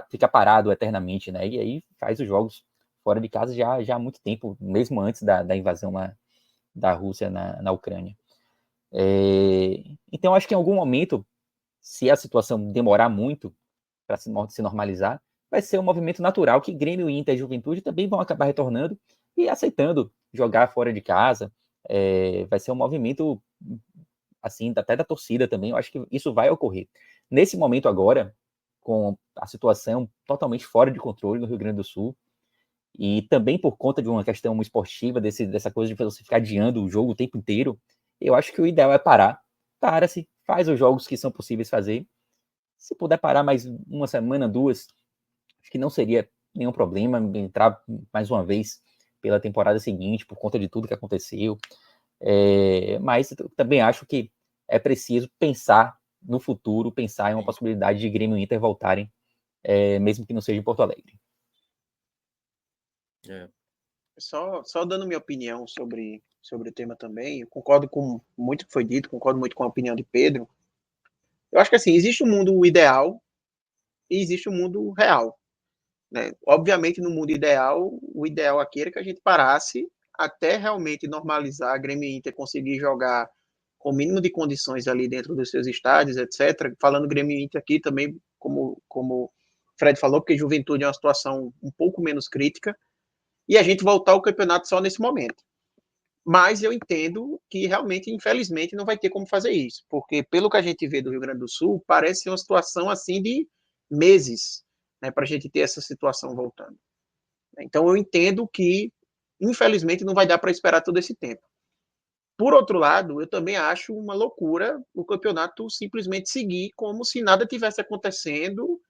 ficar parado eternamente, né? E aí faz os jogos fora de casa já há muito tempo, mesmo antes da invasão da Rússia na Ucrânia. Então, acho que em algum momento, se a situação demorar muito para se normalizar, vai ser um movimento natural que Grêmio, Inter e Juventude também vão acabar retornando e aceitando jogar fora de casa. Vai ser um movimento, assim, até da torcida também. Eu acho que isso vai ocorrer. Nesse momento agora, com a situação totalmente fora de controle no Rio Grande do Sul, e também por conta de uma questão esportiva, dessa coisa de você ficar adiando o jogo o tempo inteiro, eu acho que o ideal é parar. Para-se, faz os jogos que são possíveis fazer. Se puder parar mais uma semana, 2, acho que não seria nenhum problema entrar mais uma vez pela temporada seguinte, por conta de tudo que aconteceu. Mas eu também acho que é preciso pensar no futuro, pensar em uma possibilidade de Grêmio e Inter voltarem, mesmo que não seja em Porto Alegre. Só dando minha opinião sobre o tema também, eu concordo com muito que foi dito, concordo muito com a opinião de Pedro. Eu acho que assim, existe um mundo ideal e existe um mundo real. Né? Obviamente, no mundo ideal, o ideal aqui era que a gente parasse até realmente normalizar, a Grêmio e Inter conseguir jogar com o mínimo de condições ali dentro dos seus estádios, etc. Falando Grêmio e Inter aqui também, como Fred falou, porque Juventude é uma situação um pouco menos crítica, e a gente voltar ao campeonato só nesse momento. Mas eu entendo que realmente, infelizmente, não vai ter como fazer isso, porque pelo que a gente vê do Rio Grande do Sul, parece uma situação assim de meses, né, para a gente ter essa situação voltando. Então eu entendo que, infelizmente, não vai dar para esperar todo esse tempo. Por outro lado, eu também acho uma loucura o campeonato simplesmente seguir como se nada tivesse acontecendo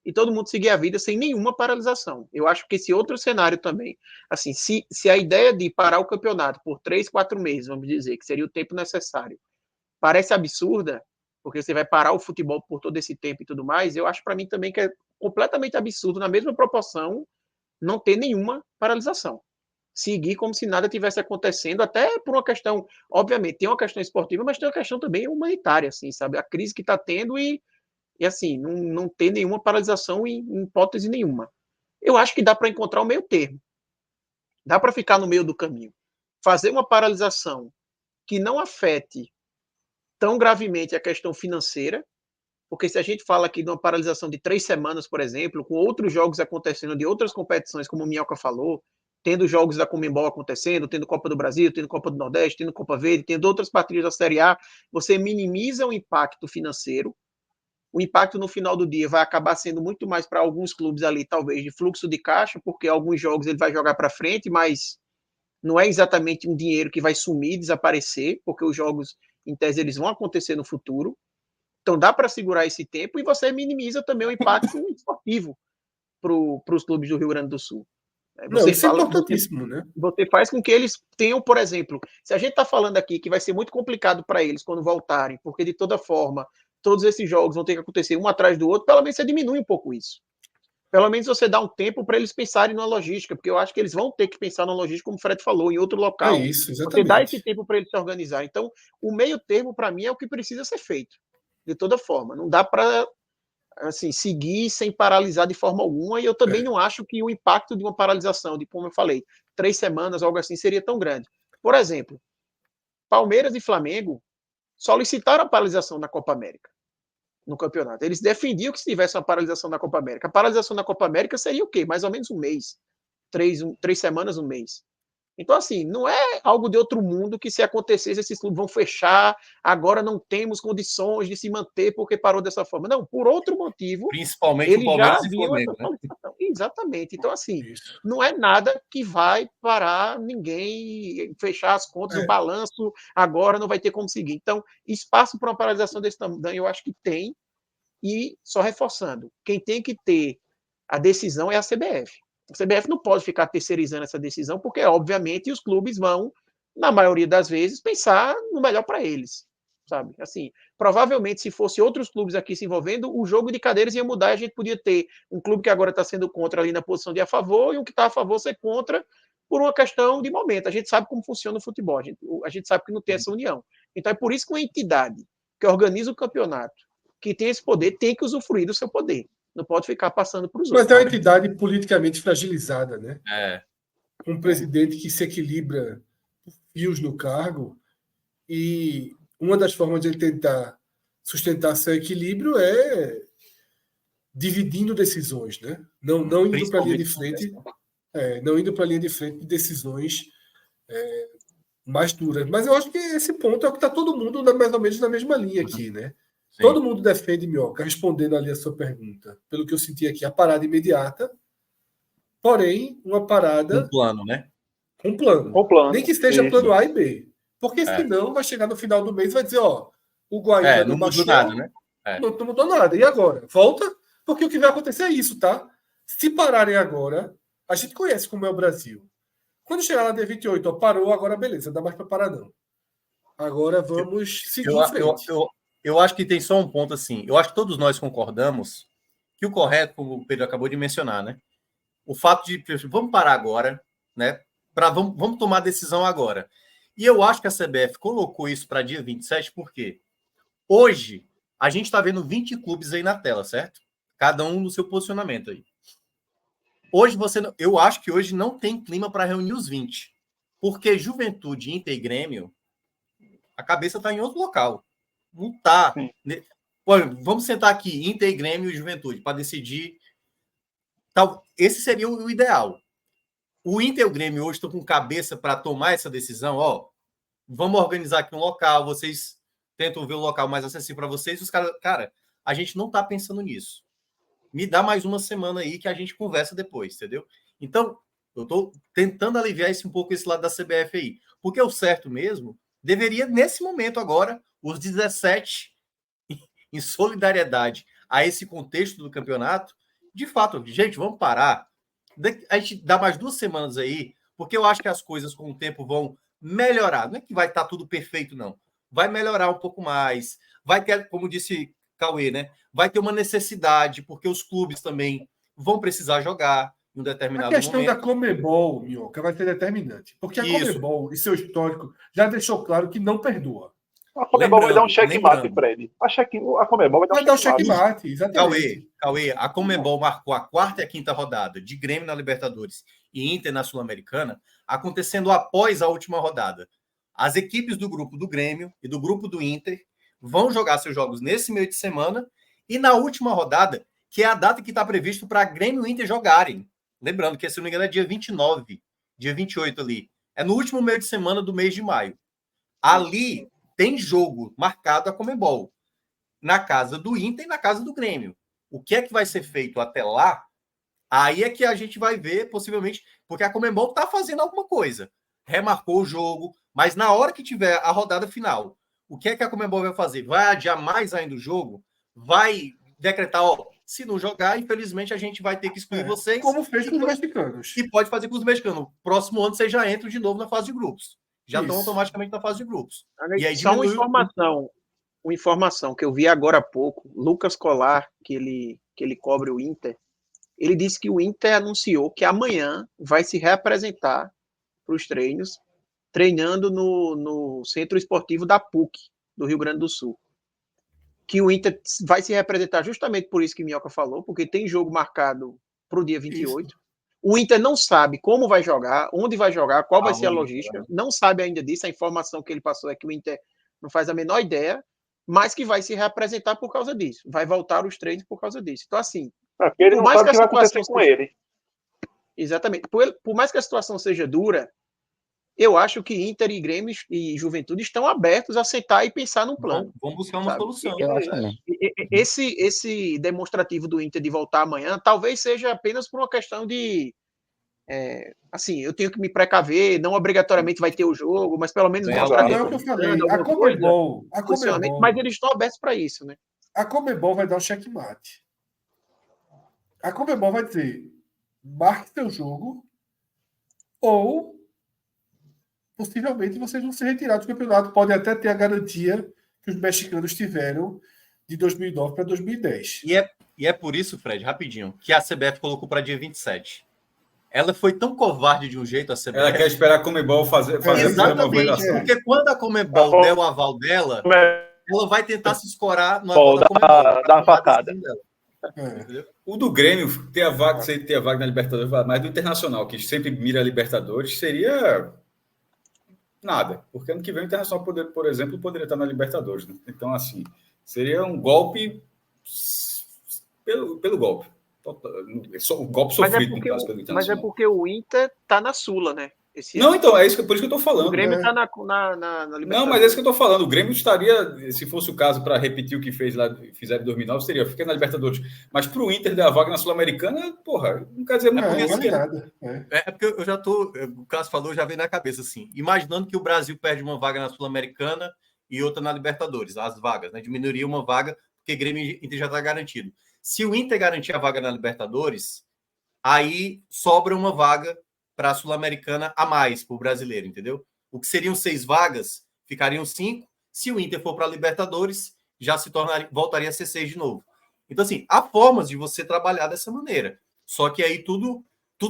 e todo mundo seguir a vida sem nenhuma paralisação. Eu acho que esse outro cenário também, assim, se a ideia de parar o campeonato por 3, 4 meses, vamos dizer, que seria o tempo necessário, parece absurda, porque você vai parar o futebol por todo esse tempo e tudo mais, eu acho para mim também que é completamente absurdo, na mesma proporção, não ter nenhuma paralisação. Seguir como se nada tivesse acontecendo, até por uma questão, obviamente, tem uma questão esportiva, mas tem uma questão também humanitária, assim, sabe? A crise que está tendo e assim, não ter nenhuma paralisação em hipótese nenhuma. Eu acho que dá para encontrar o meio termo. Dá para ficar no meio do caminho. Fazer uma paralisação que não afete tão gravemente a questão financeira, porque se a gente fala aqui de uma paralisação de 3 semanas, por exemplo, com outros jogos acontecendo de outras competições, como o Minhoca falou, tendo jogos da Conmebol acontecendo, tendo Copa do Brasil, tendo Copa do Nordeste, tendo Copa Verde, tendo outras partidas da Série A, você minimiza o impacto financeiro. O impacto no final do dia vai acabar sendo muito mais para alguns clubes ali, talvez, de fluxo de caixa, porque alguns jogos ele vai jogar para frente, mas não é exatamente um dinheiro que vai sumir, desaparecer, porque os jogos, em tese, eles vão acontecer no futuro. Então dá para segurar esse tempo e você minimiza também o impacto esportivo para os clubes do Rio Grande do Sul. Não, isso é importantíssimo, né? Você faz com que eles tenham, por exemplo, se a gente está falando aqui que vai ser muito complicado para eles quando voltarem, porque de toda forma todos esses jogos vão ter que acontecer um atrás do outro, pelo menos você diminui um pouco isso. Pelo menos você dá um tempo para eles pensarem na logística, porque eu acho que eles vão ter que pensar na logística, como o Fred falou, em outro local. É isso, exatamente. Você dá esse tempo para eles se organizar. Então, o meio termo, para mim, é o que precisa ser feito, de toda forma. Não dá para assim, seguir sem paralisar de forma alguma, e eu também não acho que o impacto de uma paralisação, de como eu falei, 3 semanas, algo assim, seria tão grande. Por exemplo, Palmeiras e Flamengo solicitaram a paralisação da Copa América no campeonato. Eles defendiam que se tivesse uma paralisação da Copa América. A paralisação da Copa América seria o quê? Mais ou menos um mês. 3 semanas, um mês. Então, assim, não é algo de outro mundo que se acontecesse, esses clubes vão fechar, agora não temos condições de se manter porque parou dessa forma. Não, por outro motivo, Principalmente eles o Palmeiras já e viam Flamengo, essa né? solicitação. Exatamente. Então, assim, Isso. não é nada que vai parar ninguém, fechar as contas, o balanço agora não vai ter como seguir. Então, espaço para uma paralisação desse tamanho, eu acho que tem, e só reforçando, quem tem que ter a decisão é a CBF. A CBF não pode ficar terceirizando essa decisão, porque, obviamente, os clubes vão, na maioria das vezes, pensar no melhor para eles, sabe? Assim, provavelmente, se fosse outros clubes aqui se envolvendo, o jogo de cadeiras ia mudar, a gente podia ter um clube que agora está sendo contra ali na posição de a favor, e um que está a favor ser contra, por uma questão de momento. A gente sabe como funciona o futebol, a gente sabe que não tem essa união. Então, é por isso que uma entidade que organiza o campeonato, que tem esse poder, tem que usufruir do seu poder. Não pode ficar passando para os outros. Mas é uma entidade politicamente fragilizada, né? É. Um presidente que se equilibra fios no cargo, e uma das formas de ele tentar sustentar seu equilíbrio é dividindo decisões, né? Não indo para a linha de frente, não indo para a linha de frente de decisões mais duras. Mas eu acho que esse ponto é o que está todo mundo mais ou menos na mesma linha aqui, né? Sim. Todo mundo defende, Minhoca, respondendo ali a sua pergunta, pelo que eu senti aqui, a parada imediata, porém, uma parada... Um plano, né? Um plano. Nem que seja plano A e B. Porque senão vai chegar no final do mês e vai dizer, ó, o Guaíba não baixou, mudou nada, né? Não mudou nada. E agora? Volta? Porque o que vai acontecer é isso, tá? Se pararem agora, a gente conhece como é o Brasil. Quando chegar lá dia 28, ó, parou, agora beleza, não dá mais para parar não. Agora vamos seguir em frente. Eu acho que tem só um ponto assim. Eu acho que todos nós concordamos que o correto, como o Pedro acabou de mencionar, né? O fato de vamos parar agora, né? Vamos tomar a decisão agora. E eu acho que a CBF colocou isso para dia 27, porque hoje a gente está vendo 20 clubes aí na tela, certo? Cada um no seu posicionamento aí. Hoje eu acho que hoje não tem clima para reunir os 20. Porque Juventude, Inter e Grêmio, a cabeça está em outro local. Não está. Vamos sentar aqui, Inter, Grêmio e Juventude, para decidir. Esse seria o ideal. O Inter e o Grêmio hoje estão com cabeça para tomar essa decisão. Ó, vamos organizar aqui um local, vocês tentam ver o local mais acessível para vocês. Os caras, cara, a gente não está pensando nisso. Me dá mais uma semana aí que a gente conversa depois, entendeu? Então, eu estou tentando aliviar um pouco esse lado da CBF aí. Porque o certo mesmo deveria, nesse momento agora, os 17, em solidariedade a esse contexto do campeonato, de fato, gente, vamos parar. A gente dá mais 2 semanas aí, porque eu acho que as coisas com o tempo vão melhorar. Não é que vai estar tudo perfeito, não. Vai melhorar um pouco mais. Vai ter, como disse Cauê, né? Vai ter uma necessidade, porque os clubes também vão precisar jogar em um determinado momento. A questão da Conmebol, Minhoca, vai ser determinante. Porque a Conmebol e seu histórico já deixou claro que não perdoa. A Conmebol vai dar um checkmate, Fred. A Conmebol vai dar um checkmate, exatamente. Cauê, a Conmebol marcou a 4ª e a 5ª rodada de Grêmio na Libertadores e Inter na Sul-Americana, acontecendo após a última rodada. As equipes do grupo do Grêmio e do grupo do Inter vão jogar seus jogos nesse meio de semana e na última rodada, que é a data que está previsto para Grêmio e Inter jogarem. Lembrando que, se não me engano, é dia 29, dia 28 ali. É no último meio de semana do mês de maio. Ali tem jogo marcado a Conmebol, na casa do Inter e na casa do Grêmio. O que é que vai ser feito até lá? Aí é que a gente vai ver, possivelmente, porque a Conmebol está fazendo alguma coisa. Remarcou o jogo, mas na hora que tiver a rodada final, o que é que a Conmebol vai fazer? Vai adiar mais ainda o jogo? Vai decretar, ó, se não jogar, infelizmente a gente vai ter que excluir vocês. Como fez com os mexicanos. E pode fazer com os mexicanos. Próximo ano vocês já entram de novo na fase de grupos. Já estão automaticamente na fase de grupos. E aí, só uma informação que eu vi agora há pouco. Lucas Colar, que ele cobre o Inter, ele disse que o Inter anunciou que amanhã vai se reapresentar para os treinos, treinando no Centro Esportivo da PUC, do Rio Grande do Sul. Que o Inter vai se representar justamente por isso que Minhoca falou, porque tem jogo marcado para o dia 28. Isso. O Inter não sabe como vai jogar, onde vai jogar, qual vai ser a logística, não sabe ainda disso. A informação que ele passou é que o Inter não faz a menor ideia, mas que vai se reapresentar por causa disso. Vai voltar os treinos por causa disso. Então, assim... Porque ele não sabe o que vai acontecer com ele. Exatamente. Por mais que a situação seja dura, eu acho que Inter e Grêmio e Juventude estão abertos a sentar e pensar num plano. Vamos buscar uma solução. Eu acho também. Esse demonstrativo do Inter de voltar amanhã talvez seja apenas por uma questão de assim, eu tenho que me precaver, não obrigatoriamente vai ter o jogo, mas pelo menos mostrar É o que eu falei. A Conmebol, mas eles estão abertos para isso, né? A Conmebol vai dar um checkmate. A Conmebol vai dizer: marque seu jogo ou possivelmente vocês vão ser retirados do campeonato. Pode até ter a garantia que os mexicanos tiveram de 2009 para 2010. E é por isso, Fred, rapidinho, que a CBF colocou para dia 27. Ela foi tão covarde de um jeito, a CBF. Ela quer esperar a Conmebol fazer exatamente, porque quando a Conmebol der o aval dela, ela vai tentar se escorar no aval da Conmebol. Dar uma facada. O do Grêmio ter a vaga na Libertadores, mas do Internacional, que sempre mira a Libertadores, seria nada. Porque ano que vem o Internacional, por exemplo, poderia estar na Libertadores. Né? Então, assim, seria um golpe pelo golpe. O golpe sofrido, no caso, pelo Internacional. Mas é porque o Inter tá na Sula, né? Não, então, é por isso que eu tô falando. O Grêmio tá na Libertadores. Não, mas é isso que eu tô falando. O Grêmio estaria, se fosse o caso, para repetir o que fizeram em 2009, seria ficar na Libertadores. Mas pro Inter dar a vaga na Sul-Americana, porra, não quer dizer muito. É porque eu já tô, o Cássio falou, já veio na cabeça assim, imaginando que o Brasil perde uma vaga na Sul-Americana e outra na Libertadores, as vagas, né? Diminuiria uma vaga, porque Grêmio e Inter já tá garantido. Se o Inter garantir a vaga na Libertadores, aí sobra uma vaga para a Sul-Americana a mais para o brasileiro, entendeu? O que seriam 6 vagas, ficariam 5. Se o Inter for para a Libertadores, já voltaria a ser 6 de novo. Então, assim, há formas de você trabalhar dessa maneira. Só que aí tudo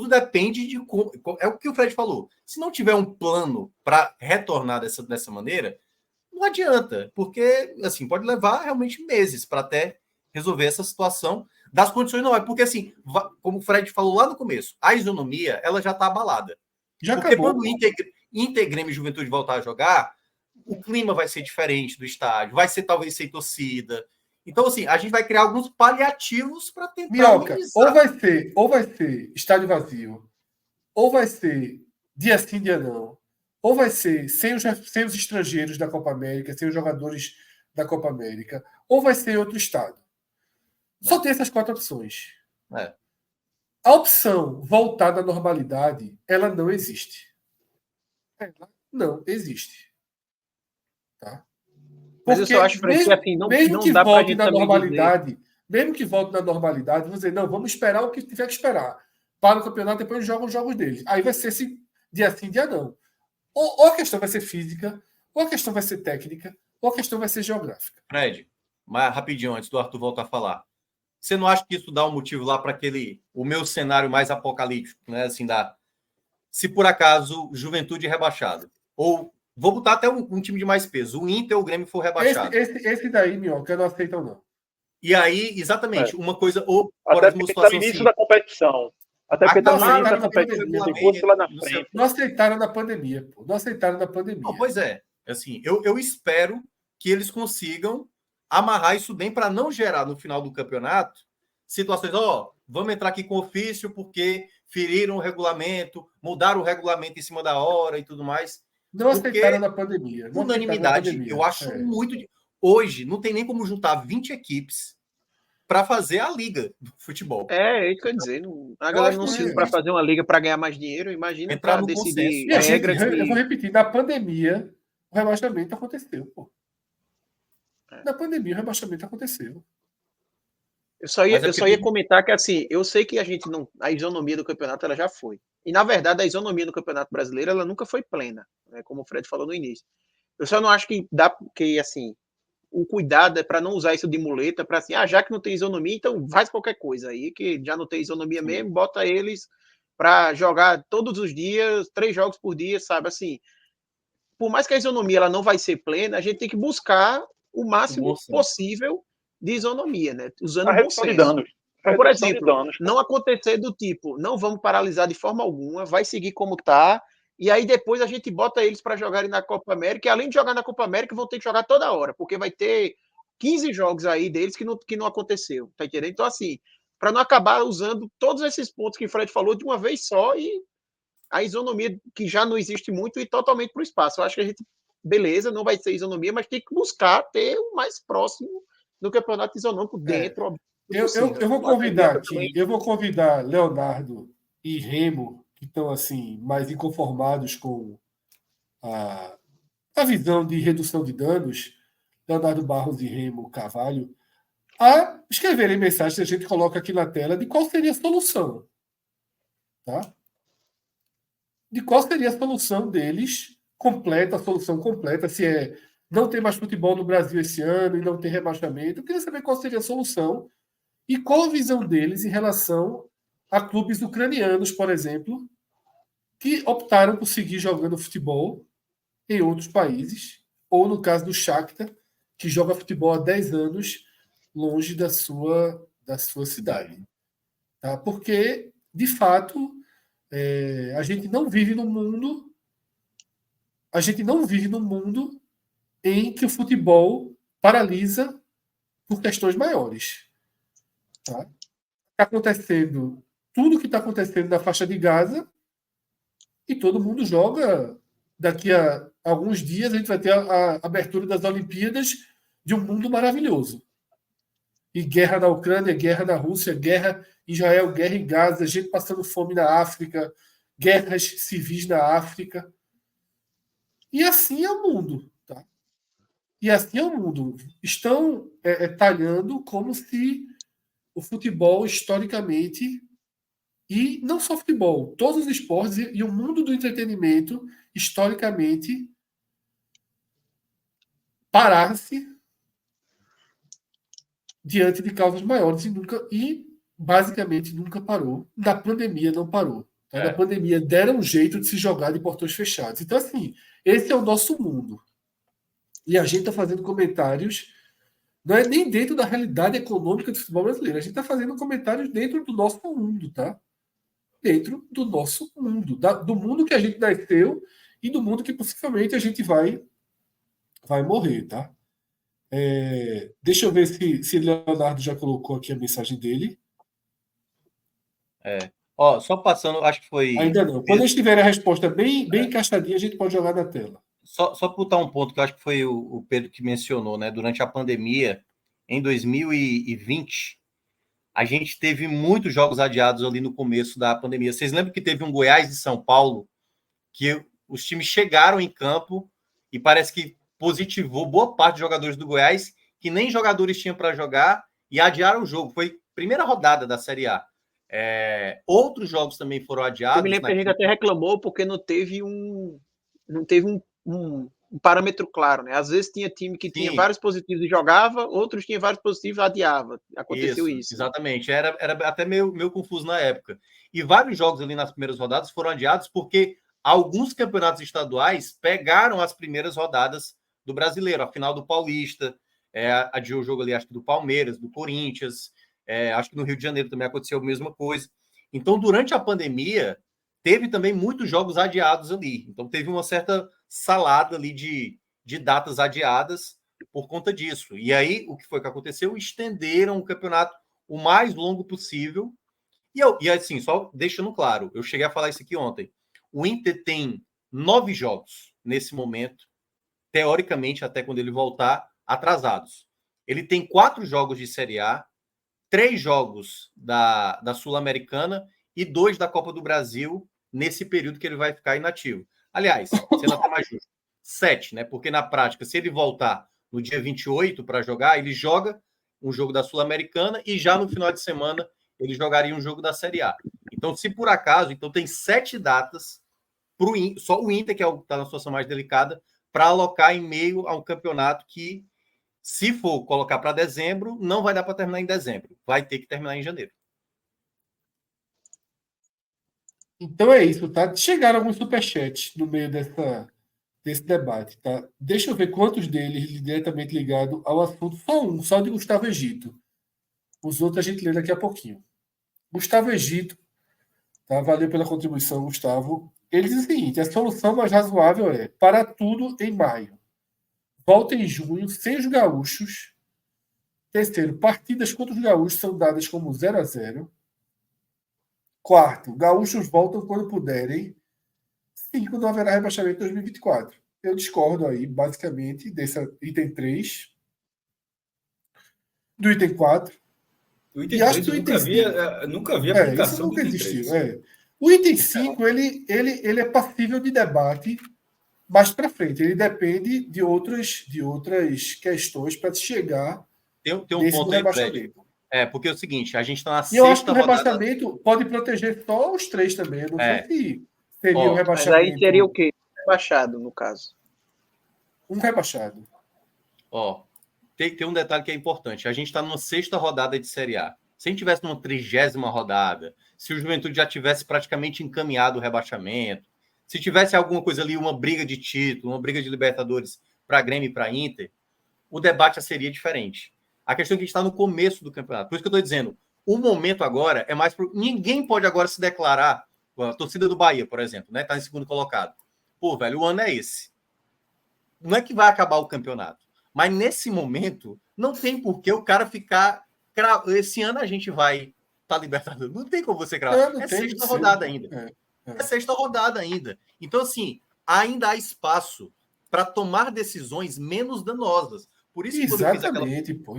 depende de como... É o que o Fred falou. Se não tiver um plano para retornar dessa maneira, não adianta, porque assim, pode levar realmente meses para até resolver essa situação das condições não é, porque assim, como o Fred falou lá no começo, a isonomia, ela já está abalada. Porque acabou. Quando Inter, Grêmio e Juventude voltar a jogar, o clima vai ser diferente do estádio, vai ser talvez sem torcida. Então, assim, a gente vai criar alguns paliativos para tentar... Minhoca, ou vai ser estádio vazio, ou vai ser dia sim, dia não, ou vai ser sem os estrangeiros da Copa América, sem os jogadores da Copa América, ou vai ser outro estado. Só tem essas 4 opções. A opção voltar da normalidade, ela não existe. Ela não existe. Tá? Mas eu só acho que assim, mesmo que volte na normalidade, mesmo que volte na normalidade, vamos dizer, não, vamos esperar o que tiver que esperar. Para o campeonato, depois jogam os jogos deles. Aí vai ser esse dia sim, dia não. Ou a questão vai ser física, ou a questão vai ser técnica, ou a questão vai ser geográfica. Fred, mas rapidinho, antes do Arthur voltar a falar. Você não acha que isso dá um motivo lá para o meu cenário mais apocalíptico, né? Assim, se por acaso Juventude rebaixado, ou vou botar até um time de mais peso, o Inter ou o Grêmio for rebaixado. Esse daí, Minhoca, eu não aceito não. E aí, exatamente, uma coisa, ou por exemplo, uma situação no início da competição. Até porque está no início da competição, depois lá na frente. Não aceitaram na pandemia, pô. Não aceitaram na pandemia. Não, pois é. Assim, eu espero que eles consigam amarrar isso bem para não gerar no final do campeonato situações, vamos entrar aqui com ofício porque feriram o regulamento, mudaram o regulamento em cima da hora e tudo mais. Não aceitaram na pandemia. Unanimidade, eu acho muito... Hoje, não tem nem como juntar 20 equipes para fazer a liga do futebol. É isso que eu ia dizer. A galera não se une para fazer uma liga para ganhar mais dinheiro, imagina para decidir regras. Eu vou repetir, na pandemia, o rebaixamento aconteceu, pô. Na pandemia, o rebaixamento aconteceu. Eu só ia comentar que, assim, eu sei que a isonomia do campeonato ela já foi. E, na verdade, a isonomia do campeonato brasileiro ela nunca foi plena, né, como o Fred falou no início. Eu só não acho que assim, o cuidado é para não usar isso de muleta, para assim, já que não tem isonomia, então faz qualquer coisa aí, que já não tem isonomia mesmo, bota eles para jogar todos os dias, 3 jogos por dia, sabe? Assim, por mais que a isonomia ela não vai ser plena, a gente tem que buscar o máximo possível de isonomia, né? Usando bom senso. Por exemplo, não acontecer do tipo, não vamos paralisar de forma alguma, vai seguir como está, e aí depois a gente bota eles para jogarem na Copa América, e além de jogar na Copa América, vão ter que jogar toda hora, porque vai ter 15 jogos aí deles que não aconteceu, tá entendendo? Então, assim, para não acabar usando todos esses pontos que o Fred falou de uma vez só e a isonomia que já não existe muito e totalmente para o espaço. Eu acho que a gente, beleza, não vai ser isonomia, mas tem que buscar ter o mais próximo do campeonato isonômico dentro. Eu vou convidar aqui, eu vou convidar Leonardo e Remo, que estão assim mais inconformados com a visão de redução de danos, Leonardo Barros e Remo Carvalho, a escreverem mensagens que a gente coloca aqui na tela de qual seria a solução. Tá? De qual seria a solução deles, completa, a solução completa, se é não ter mais futebol no Brasil esse ano e não ter rebaixamento. Eu queria saber qual seria a solução e qual a visão deles em relação a clubes ucranianos, por exemplo, que optaram por seguir jogando futebol em outros países, ou no caso do Shakhtar, que joga futebol há 10 anos longe da sua cidade. Tá? Porque, de fato, a gente não vive num mundo em que o futebol paralisa por questões maiores. Tá? Está acontecendo tudo o que está acontecendo na faixa de Gaza e todo mundo joga. Daqui a alguns dias a gente vai ter a abertura das Olimpíadas de um mundo maravilhoso. E guerra na Ucrânia, guerra na Rússia, guerra em Israel, guerra em Gaza, gente passando fome na África, guerras civis na África. E assim é o mundo. Tá? E assim é o mundo. Estão talhando como se o futebol, historicamente, e não só futebol, todos os esportes e o mundo do entretenimento, historicamente, parasse diante de causas maiores e basicamente nunca parou. Na pandemia não parou. Tá? Na pandemia deram um jeito de se jogar de portões fechados. Então, assim, esse é o nosso mundo. E a gente está fazendo comentários, não é nem dentro da realidade econômica do futebol brasileiro, a gente está fazendo comentários dentro do nosso mundo, tá? Dentro do nosso mundo, do mundo que a gente nasceu e do mundo que possivelmente a gente vai morrer, tá? Deixa eu ver se Leonardo já colocou aqui a mensagem dele. Só passando, acho que foi... Ainda não. Quando eles tiverem a resposta bem encaixadinha, a gente pode jogar na tela. Só botar um ponto que eu acho que foi o Pedro que mencionou, né? Durante a pandemia, em 2020, a gente teve muitos jogos adiados ali no começo da pandemia. Vocês lembram que teve um Goiás e São Paulo, que os times chegaram em campo e parece que positivou boa parte dos jogadores do Goiás, que nem jogadores tinham para jogar, e adiaram o jogo. Foi a primeira rodada da Série A. Outros jogos também foram adiados. Eu me lembro que a gente até reclamou porque não teve um parâmetro claro, né? Às vezes tinha time que tinha vários positivos e jogava, outros tinham vários positivos e adiava. Aconteceu isso. Exatamente. Era até meio confuso na época. E vários jogos ali nas primeiras rodadas foram adiados porque alguns campeonatos estaduais pegaram as primeiras rodadas do Brasileiro, a final do Paulista, adiou o jogo ali, acho que do Palmeiras, do Corinthians, acho que no Rio de Janeiro também aconteceu a mesma coisa. Então, durante a pandemia, teve também muitos jogos adiados ali. Então, teve uma certa salada ali de datas adiadas por conta disso. E aí, o que foi que aconteceu? Estenderam o campeonato o mais longo possível. E assim, só deixando claro, eu cheguei a falar isso aqui ontem. O Inter tem 9 jogos nesse momento, teoricamente, até quando ele voltar, atrasados. Ele tem 4 jogos de Série A, 3 jogos da Sul-Americana e 2 da Copa do Brasil nesse período que ele vai ficar inativo. Aliás, sendo até mais justo, 7, né? Porque na prática, se ele voltar no dia 28 para jogar, ele joga um jogo da Sul-Americana e já no final de semana ele jogaria um jogo da Série A. Então, se por acaso, então tem 7 datas só o Inter, que está na situação mais delicada, para alocar em meio a um campeonato que, se for colocar para dezembro, não vai dar para terminar em dezembro. Vai ter que terminar em janeiro. Então é isso, tá? Chegaram alguns superchats no meio desse debate, tá? Deixa eu ver quantos deles diretamente ligados ao assunto. Só de Gustavo Egito. Os outros a gente lê daqui a pouquinho. Gustavo Egito, tá? Valeu pela contribuição, Gustavo. Ele diz o seguinte: a solução mais razoável é parar tudo em maio. Volta em junho, sem os gaúchos, Terceiro, partidas contra os gaúchos são dadas como 0-0. Quarto, gaúchos voltam quando puderem. 5, não haverá rebaixamento em 2024. Eu discordo aí, basicamente, desse item 3. Do item 4. O item E acho 3 que o eu item nunca vi a isso aplicação do nunca item existiu. 3. O item 5, ele é passível de debate mais para frente. Ele depende de outras questões para chegar Tem um desse ponto do aí, Fred. rebaixamento. Porque é o seguinte, a gente está na E eu acho que sexta o rodada. rebaixamento pode proteger só os 3 também. Eu não sei se seria Ó, um Mas rebaixamento. aí seria o quê? Rebaixado, no caso. Um rebaixado. Ó, tem um detalhe que é importante. A gente está numa sexta rodada de Série A. Se a gente tivesse numa 30ª rodada, se o Juventude já tivesse praticamente encaminhado o rebaixamento, se tivesse alguma coisa ali, uma briga de título, uma briga de Libertadores para Grêmio e para Inter, o debate já seria diferente. A questão é que a gente está no começo do campeonato. Por isso que eu estou dizendo, o momento agora é mais... Ninguém pode agora se declarar... A torcida do Bahia, por exemplo, né? Está em segundo colocado. Pô, velho, o ano é esse. Não é que vai acabar o campeonato. Mas nesse momento, não tem por que o cara ficar... Esse ano a gente vai estar Libertadores. Não tem como você cravar. É sexta rodada ainda. É sexta rodada ainda. Então, assim, ainda há espaço para tomar decisões menos danosas. Por isso que quando eu fiz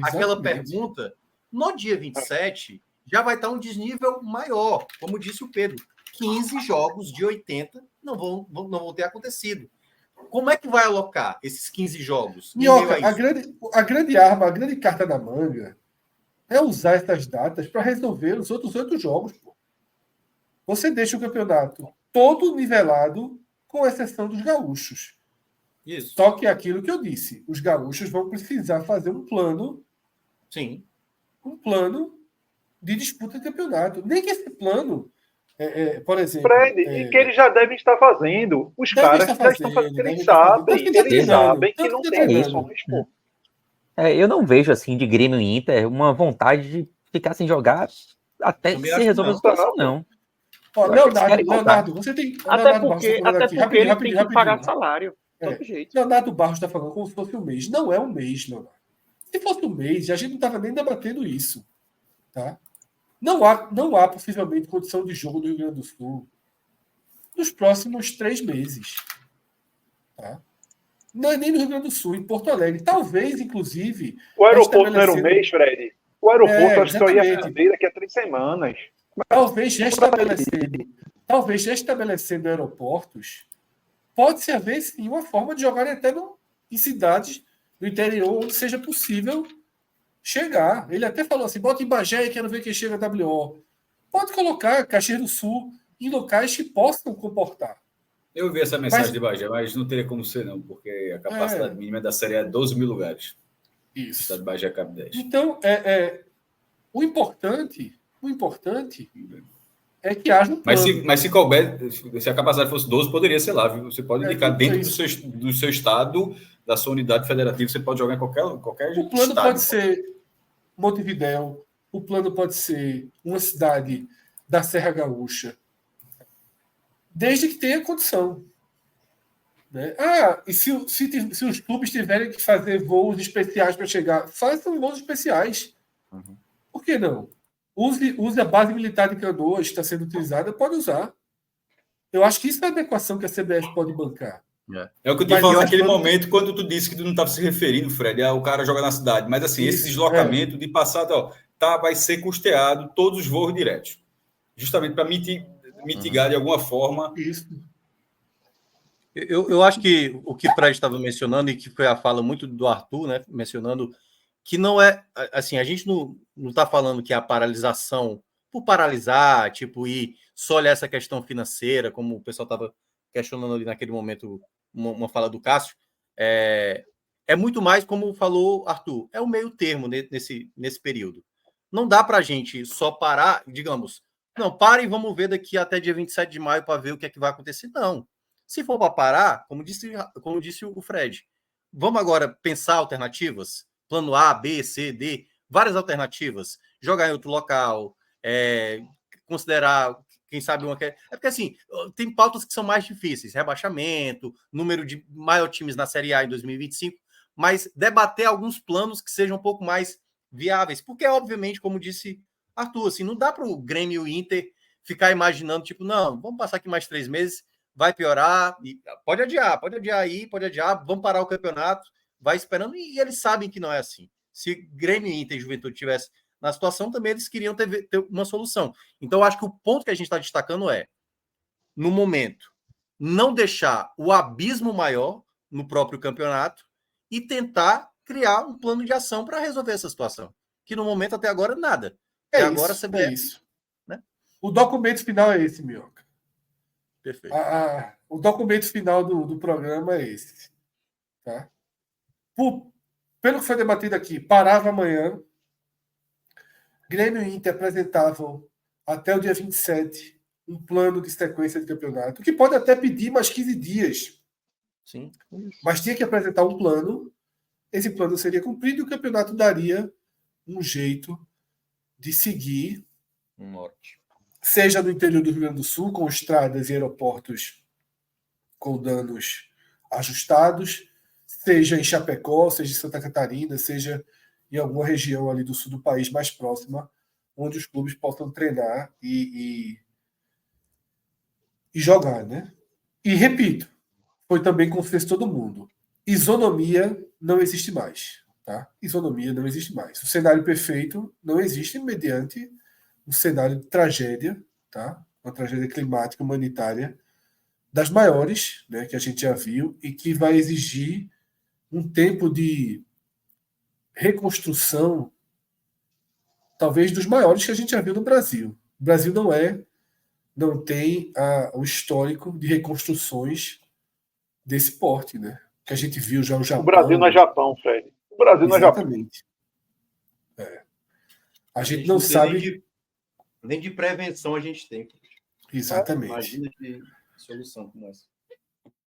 aquela pergunta, no dia 27, já vai estar um desnível maior. Como disse o Pedro, 15 jogos de 80 não vão ter acontecido. Como é que vai alocar esses 15 jogos? Minhoca, a grande arma, a grande carta da manga é usar essas datas para resolver os outros 8 jogos. Pô. Você deixa o campeonato todo nivelado, com exceção dos gaúchos. Isso. Só que é aquilo que eu disse, os gaúchos vão precisar fazer um plano. Sim. Um plano de disputa de campeonato. Nem que esse plano, por exemplo... Fred, e que eles já devem estar fazendo. Os caras já estão fazendo, eles sabem que não tem condições, pô. Eu não vejo, assim, de Grêmio e Inter, uma vontade de ficar sem jogar até se resolver a situação, não. Ó, Leonardo, você tem... Até porque eles têm que pagar salário. Todo jeito. Leonardo Barros está falando como se fosse um mês. Não é um mês, Leonardo. Se fosse um mês, a gente não estava nem debatendo isso. Tá? Não há possivelmente condição de jogo no Rio Grande do Sul nos próximos 3 meses. Tá? Não é nem no Rio Grande do Sul, em Porto Alegre. Talvez, inclusive... O aeroporto não era um mês, Fred? O aeroporto acho que só ia fazer daqui a 3 semanas. Talvez restabelecendo aeroportos, pode-se haver, sim, uma forma de jogar até em cidades do interior onde seja possível chegar. Ele até falou assim, bota em Bagé e quero ver quem chega a WO. Pode colocar Caxias do Sul em locais que possam comportar. Eu vi essa mensagem de Bagé, mas não teria como ser, não, porque a capacidade mínima da série é 12 mil lugares. Isso. A cidade de Bagé cabe 10. Então, o importante é que haja um plano. Mas se couber, se a capacidade fosse 12, poderia ser lá, viu? Você pode indicar dentro do seu estado, da sua unidade federativa, você pode jogar em qualquer O plano estado. Pode ser Montevidéu, o plano pode ser uma cidade da Serra Gaúcha, desde que tenha condição. Né? E se os clubes tiverem que fazer voos especiais para chegar, façam voos especiais. Uhum. Por que não? Use a base militar de Canoas, está sendo utilizada, pode usar. Eu acho que isso é a adequação que a CBF pode bancar. É o que eu te falei naquele momento, quando tu disse que tu não estava se referindo, Fred, o cara joga na cidade. Mas assim, esse deslocamento de passado, vai ser custeado todos os voos diretos. Justamente para mitigar de alguma forma. Isso. Eu acho que o que o Fred estava mencionando, e que foi a fala muito do Arthur, né, mencionando que não é... Assim, a gente não está falando que a paralisação, por paralisar, e só olhar essa questão financeira, como o pessoal estava questionando ali naquele momento, uma fala do Cássio, é muito mais, como falou Arthur, é o meio termo nesse período. Não dá para a gente só parar, digamos, não, para e vamos ver daqui até dia 27 de maio para ver o que é que vai acontecer. Não. Se for para parar, como disse o Fred, vamos agora pensar alternativas, plano A, B, C, D, várias alternativas, jogar em outro local, considerar, quem sabe uma... É porque, assim, tem pautas que são mais difíceis, rebaixamento, número de maior times na Série A em 2025, mas debater alguns planos que sejam um pouco mais viáveis. Porque, obviamente, como disse Arthur, assim, não dá para o Grêmio e o Inter ficar imaginando, tipo, não, vamos passar aqui mais 3 meses, vai piorar, e pode adiar aí, pode adiar, vamos parar o campeonato, vai esperando, e eles sabem que não é assim. Se Grêmio, Inter e Juventude tivessem na situação, também eles queriam ter uma solução. Então, eu acho que o ponto que a gente está destacando é, no momento, não deixar o abismo maior no próprio campeonato e tentar criar um plano de ação para resolver essa situação. Que no momento, até agora, nada. Até agora, a CBF, é isso. Né? O documento final é esse, Minhoca. Perfeito. O documento final do programa é esse. Tá? Pelo que foi debatido aqui, parava amanhã. Grêmio e Inter apresentavam até o dia 27 um plano de sequência de campeonato, que pode até pedir mais 15 dias. Sim. Mas tinha que apresentar um plano. Esse plano seria cumprido e o campeonato daria um jeito de seguir, um norte, seja no interior do Rio Grande do Sul, com estradas e aeroportos com danos ajustados, seja em Chapecó, seja em Santa Catarina, seja em alguma região ali do sul do país mais próxima, onde os clubes possam treinar e jogar, né? E repito, foi também com todo mundo. Isonomia não existe mais, tá? Isonomia não existe mais. O cenário perfeito não existe mediante um cenário de tragédia, tá? Uma tragédia climática humanitária das maiores, né, que a gente já viu e que vai exigir um tempo de reconstrução, talvez dos maiores que a gente já viu no Brasil. O Brasil não tem o histórico de reconstruções desse porte, né? Que a gente viu já o Japão. O Brasil não é Japão, Fred. O Brasil não é Japão. Exatamente. A gente não sabe. Nem de prevenção a gente tem. Exatamente. Imagina que solução como essa.